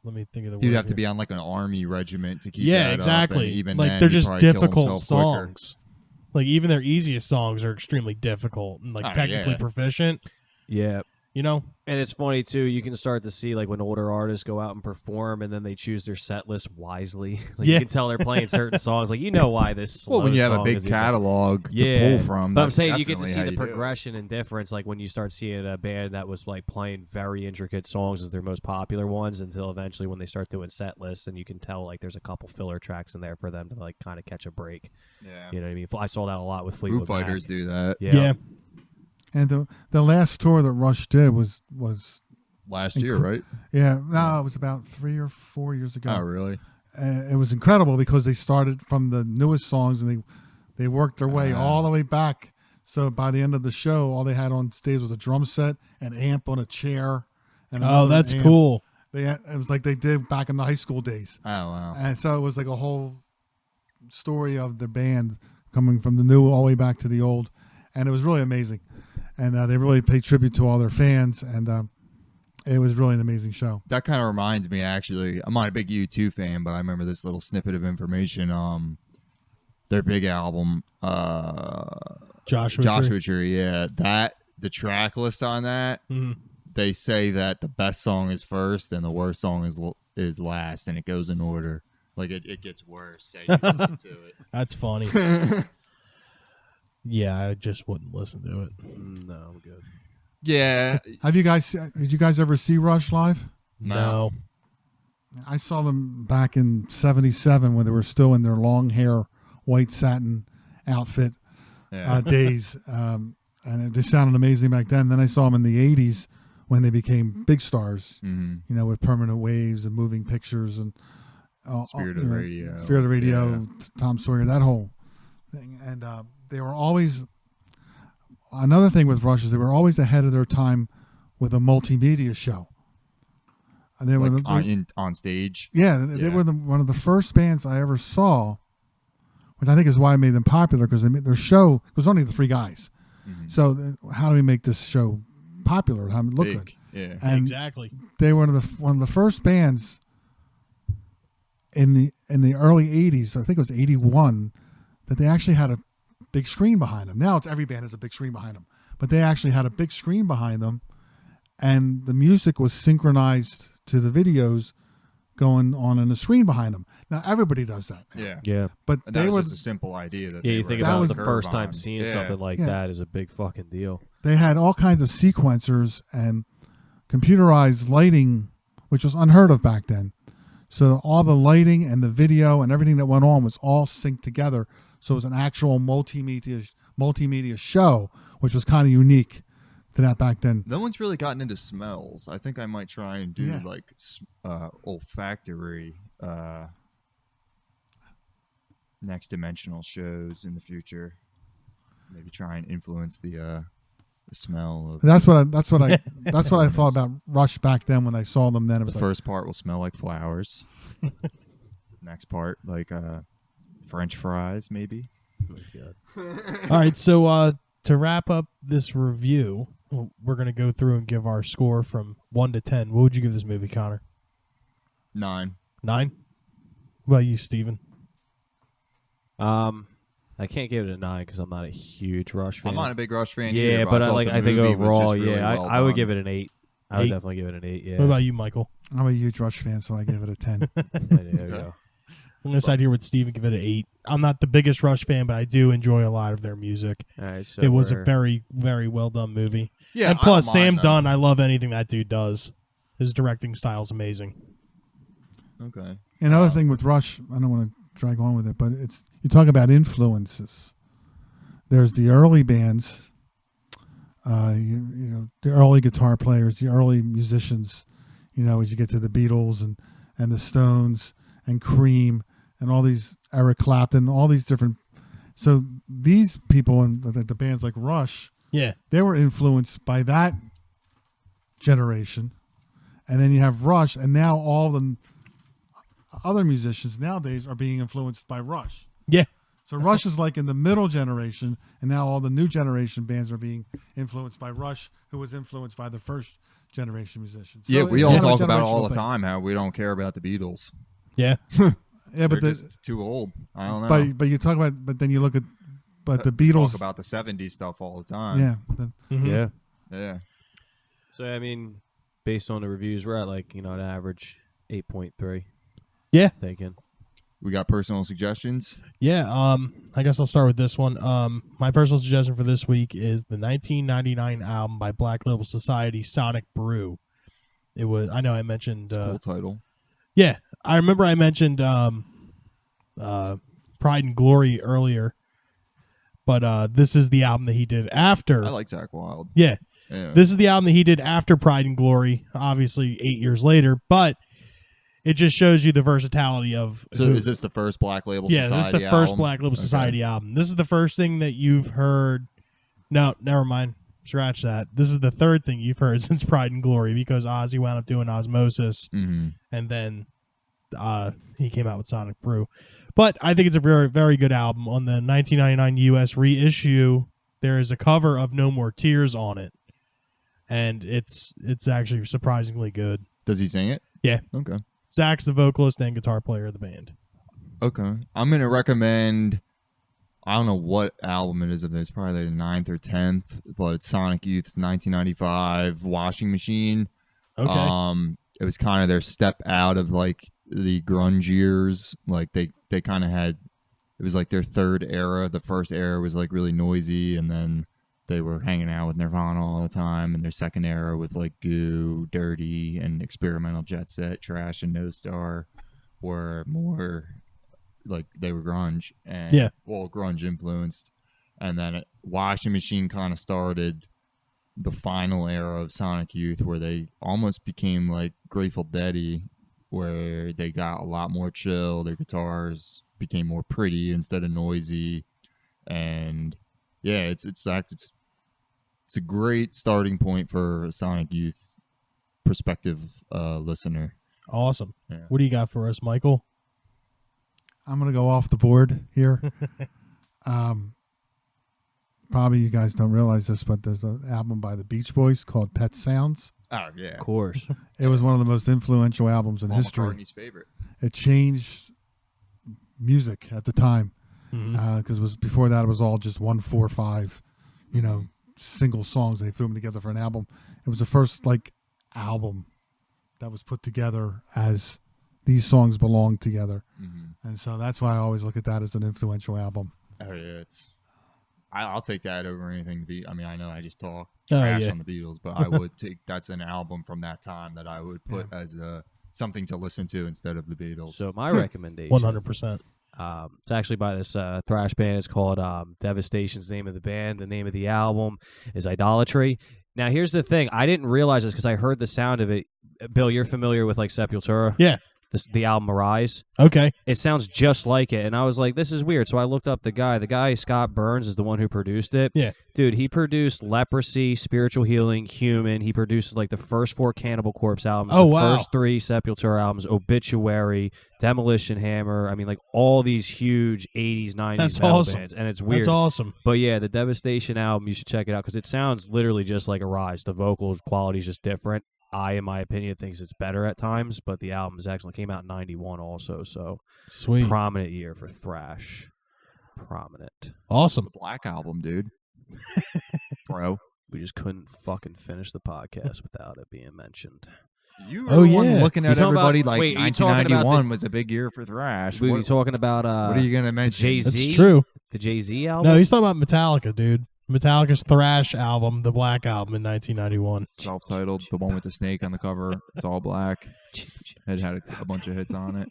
let me think of the word. He'd have to here. be on like an army regiment to keep Yeah, that exactly. up, and even like then, they're he'd just probably kill difficult himself quicker. songs. Like even their easiest songs are extremely difficult and like Oh, technically yeah. proficient. Yeah. You know? And it's funny too. You can start to see like when older artists go out and perform, and then they choose their set list wisely. Like Yeah. you can tell they're playing certain songs. Like you know why this. Well, when slow you have a song big is even- catalog to Yeah, pull from, but I'm that's saying you get to definitely see how the you do it. progression and difference. Like when you start seeing a band that was like playing very intricate songs as their most popular ones, until eventually when they start doing set lists, and you can tell like there's a couple filler tracks in there for them to like kind of catch a break. Yeah. You know what I mean? I saw that a lot with Foo Fleetwood Fighters Mac. do that. Yeah. And the last tour that Rush did was Last year, right? yeah, no, it was about 3 or 4 years ago. Oh, really? It was incredible because they started from the newest songs and they worked their way all the way back. So by the end of the show, all they had on stage was a drum set, an amp on a chair, and Oh, another that's amp. cool. It was like they did back in the high school days, Oh, wow. and so it was like a whole story of the band coming from the new all the way back to the old, and it was really amazing. And they really paid tribute to all their fans, and it was really an amazing show. That kind of reminds me, actually. I'm not a big U2 fan, but I remember this little snippet of information. Their big album, Joshua Tree. Yeah, the track list on that. Mhm. They say that the best song is first and the worst song is last, and it goes in order. Like it gets worse. So you listen to it. That's funny. Yeah, I just wouldn't listen to it. No, I'm good. Yeah. Did you guys ever see Rush live? No. I saw them back in '77 when they were still in their long hair, white satin outfit Yeah. days, and it just sounded amazing back then. Then I saw them in the '80s when they became big stars. Mhm. You know, with Permanent Waves and Moving Pictures and Spirit you of know, Radio. Spirit of Radio, Yeah. Tom Sawyer, that whole thing. And they were always another thing with Rush is they were always ahead of their time with a multimedia show. And they were Like on stage. yeah, they Yeah. were one of the first bands I ever saw, which I think is why I made them popular because they made their show. It was only the three guys. Mhm. So how do we make this show popular? How it look Big. good? Yeah. And Exactly. they were one of the first bands in the early '80s. I think it was '81 that they actually had a big screen behind them. Now it's every band has a big screen behind them, but they actually had a big screen behind them, and the music was synchronized to the videos going on in the screen behind them. Now everybody does that, now. Yeah. Yeah. but And they that were was just a simple idea that Yeah, they you were think That about was- the first time on. seeing Yeah. something like Yeah. that is a big fucking deal. they had all kinds of sequencers and computerized lighting, which was unheard of back then. So all the lighting and the video and everything that went on was all synced together. So it was an actual multimedia show, which was kind of unique to that back then. No one's really gotten into smells. I think I might try and do Yeah. like olfactory next dimensional shows in the future. Maybe try and influence the smell of That's what I thought about Rush back then when I saw them. Then it was the like, first part will smell like flowers. Next part like French fries maybe. All right, so to wrap up this review, we're going to go through and give our score from 1 to 10. What would you give this movie, Connor? 9. 9? What about you, Steven? I can't give it a 9 because I'm not a huge Rush fan. I'm not a big Rush fan. Yeah, either, but thought I the think movie was overall, just really yeah, well I would done. give it an 8. I would 8. definitely give it an 8. Yeah. What about you, Michael? I'm a huge Rush fan, so I give it a 10. There you go. I'm gonna side here with Steve and give it an 8. I'm not the biggest Rush fan, but I do enjoy a lot of their music. All right. So It was a we're- very, very well done movie. Yeah, And I plus, don't Sam mind that. Dunn, I love anything that dude does. His directing style is amazing. Okay. Another thing with Rush, I don't want to drag on with it, but it's you talk about influences. There's the early bands, you know, the early guitar players, the early musicians. You know, as you get to the Beatles and the Stones and Cream and all these Eric Clapton, all these different. So these people and the bands like Rush, Yeah. they were influenced by that generation, and then you have Rush, and now all the other musicians nowadays are being influenced by Rush. Yeah. So Rush is like in the middle generation, and now all the new generation bands are being influenced by Rush, who was influenced by the first generation musicians. So Yeah, we it's all kind of a talk about it all generational the thing. time how we don't care about the Beatles. Yeah. Yeah, They're but just too old. I don't know. but you talk about, but then you look at, but the We Beatles. talk about the '70s stuff all the time. Yeah, Mhm. Yeah. Yeah. So I mean, based on the reviews, we're at like an average 8.3. Yeah. Thinking. We got personal suggestions. Yeah, I guess I'll start with this one. My personal suggestion for this week is the 1999 album by Black Label Society, Sonic Brew. It was, I know I mentioned, It's a cool title. yeah, I remember I mentioned Pride and Glory earlier, but this is the album that he did after. I like Zach Wild. Yeah, Yeah. this is the album that he did after Pride and Glory, obviously 8 years later, but it just shows you the versatility of. So who- is this the first Black Label yeah, Society this is the first album? Black Label Okay. Society album. This is the first thing that you've heard. No, never mind. Scratch that. This is the third thing you've heard since Pride and Glory because Ozzy wound up doing Osmosis, Mhm. and then he came out with Sonic Brew. But I think it's a very, very good album. On the 1999 U.S. reissue, there is a cover of No More Tears on it, and it's actually surprisingly good. Does he sing it? Yeah. Okay. Zach's the vocalist and guitar player of the band. Okay. I'm going to recommend, I don't know what album it is of it. It's probably the 9th or 10th, but it's Sonic Youth's 1995 Washing Machine. Okay. It was kind of their step out of like the grunge years. Like they kind of had, it was like their third era. The first era was like really noisy, and then they were hanging out with Nirvana all the time. And their second era with like Goo, Dirty, and Experimental Jet Set, Trash, and No Star were more like they were grunge and Yeah. well, grunge influenced. And then Washing Machine kind of started the final era of Sonic Youth, where they almost became like Grateful Dead-y, where they got a lot more chill. Their guitars became more pretty instead of noisy, and yeah, it's a great starting point for a Sonic Youth prospective listener. Awesome. Yeah. What do you got for us, Michael? I'm going to go off the board here. Probably you guys don't realize this, but there's an album by the Beach Boys called Pet Sounds. Oh yeah, Of course. It was one of the most influential albums in Paul history. McCartney's favorite. It changed music at the time Mhm. because it was before that it was all just 1, 4, 5, you know, single songs. They threw them together for an album. It was the first like album that was put together as these songs belong together, and so that's why I always look at that as an influential album. Oh yeah, I'll take that over anything. I mean, I know I just talk Oh, trash yeah. on the Beatles, but I would take that's an album from that time that I would put as something to listen to instead of the Beatles. So my recommendation. 100%. It's actually by this thrash band. It's called Devastation's the name of the band. The name of the album is Idolatry. Now, here's the thing. I didn't realize this because I heard the sound of it. Bill, you're familiar with like Sepultura? Yeah. The album Arise. Okay. It sounds just like it. And I was like, this is weird. So I looked up the guy. The guy, Scott Burns, is the one who produced it. Yeah. Dude, he produced Leprosy, Spiritual Healing, Human. He produced like the first 4 Cannibal Corpse albums. Oh, the wow. first 3 Sepultura albums, Obituary, Demolition Hammer. I mean, like all these huge 80s, 90s That's metal awesome. bands. And it's weird. That's awesome. But yeah, the Devastation album, you should check it out because it sounds literally just like Arise. The vocal quality is just different. I, in my opinion, thinks it's better at times, but the album actually came out in 91 also, so Sweet. prominent year for thrash. Prominent. Awesome. the Black Album, dude. Bro. We just couldn't fucking finish the podcast without it being mentioned. You were Oh, the one yeah. looking You at talking about- everybody like wait, you talking about 1991 was a big year for thrash. We were What, talking about what are you gonna mention? Jay-Z? That's true. the Jay-Z album. No, he's talking about Metallica, dude. Metallica's thrash album, the Black Album in 1991. Self-titled, the one with the snake on the cover. It's all black. It had a bunch of hits on it.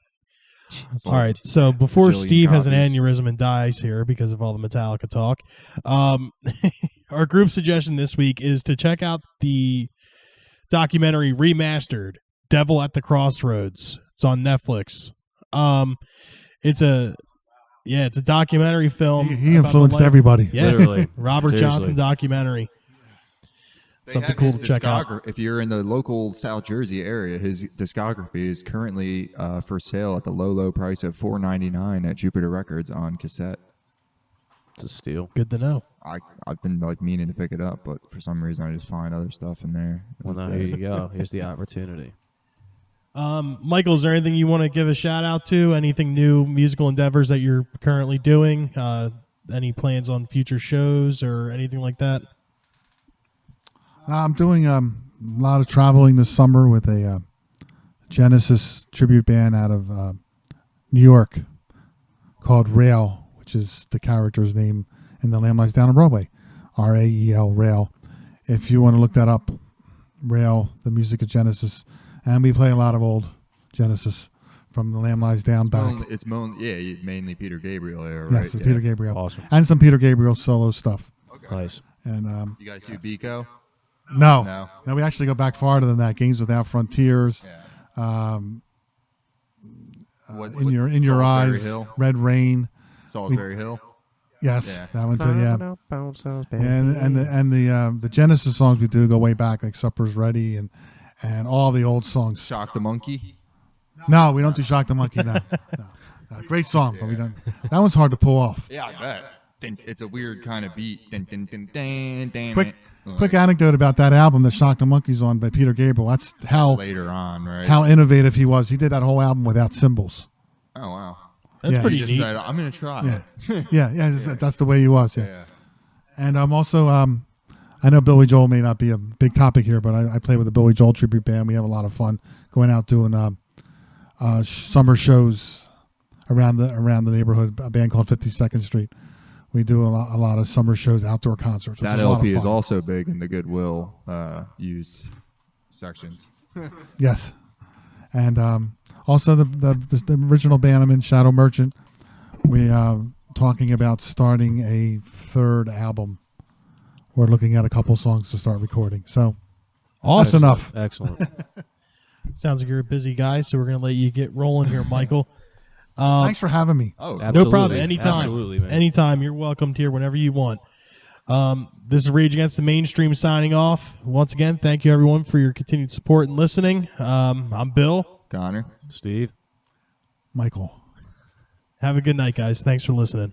All right, so before Bajillion Steve has an copies. aneurysm and dies here because of all the Metallica talk, our group suggestion this week is to check out the documentary Remastered, Devil at the Crossroads. It's on Netflix. It's a documentary film. He about the influenced life- everybody. Yeah, Literally. Robert Seriously. Johnson documentary. They Something have cool his to check out. If you're in the local South Jersey area, his discography is currently for sale at the low price of $4.99 at Jupiter Records on cassette. It's a steal. Good to know. I've been like meaning to pick it up, but for some reason I just find other stuff in there. Well, now here you go. Here's the opportunity. Michael, is there anything you want to give a shout out to? Anything new musical endeavors that you're currently doing? Any plans on future shows or anything like that? I'm doing a lot of traveling this summer with a Genesis tribute band out of New York called Rail, which is the character's name in The Lamb Lies Down on Broadway. R-A-E-L, Rail. If you want to look that up, Rail, the music of Genesis. And we play a lot of old Genesis from The Lamb Lies Down back. It's mainly Peter Gabriel era, right? Yes, it's Peter Gabriel. Awesome. And some Peter Gabriel solo stuff. Nice. And You guys do Biko? no, we actually go back farther than that. Games Without Frontiers, In Your Eyes, Hill? Red Rain. Salisbury Hill. Yes, Yeah. that one too. Yeah, and the Genesis songs we do go way back, like Supper's Ready and all the old songs. Shock the Monkey. No, we don't do Shock the Monkey. No. Great song, but we don't. That one's hard to pull off. Yeah, I bet. It's a weird kind of beat. Dun, dun, dun, dun, dun, Quick Like, anecdote about that album that Shock the Monkey's on by Peter Gabriel. That's later on, right? how innovative he was. He did that whole album without cymbals. Oh wow. That's Yeah. pretty He just neat. said, "I'm gonna try." Yeah, that's the way he was. Yeah. Yeah. And I'm also, I know Billy Joel may not be a big topic here, but I play with the Billy Joel tribute band. We have a lot of fun going out doing summer shows around the neighborhood. A band called 52nd Street. We do a lot of summer shows, outdoor concerts. Which That is a lot LP of is fun. also big in the Goodwill used sections. Yes, and also the original band I'm in, Shadow Merchant. We talking about starting a third album. We're looking at a couple songs to start recording. So that's enough. Excellent. Sounds like you're a busy guy, so we're going to let you get rolling here, Michael. Thanks for having me. Oh, No problem. Absolutely. Anytime. Absolutely, man. Anytime. You're welcomed here whenever you want. This is Rage Against the Mainstream signing off. Once again, thank you, everyone, for your continued support and listening. I'm Bill. Connor. Steve. Michael. Have a good night, guys. Thanks for listening.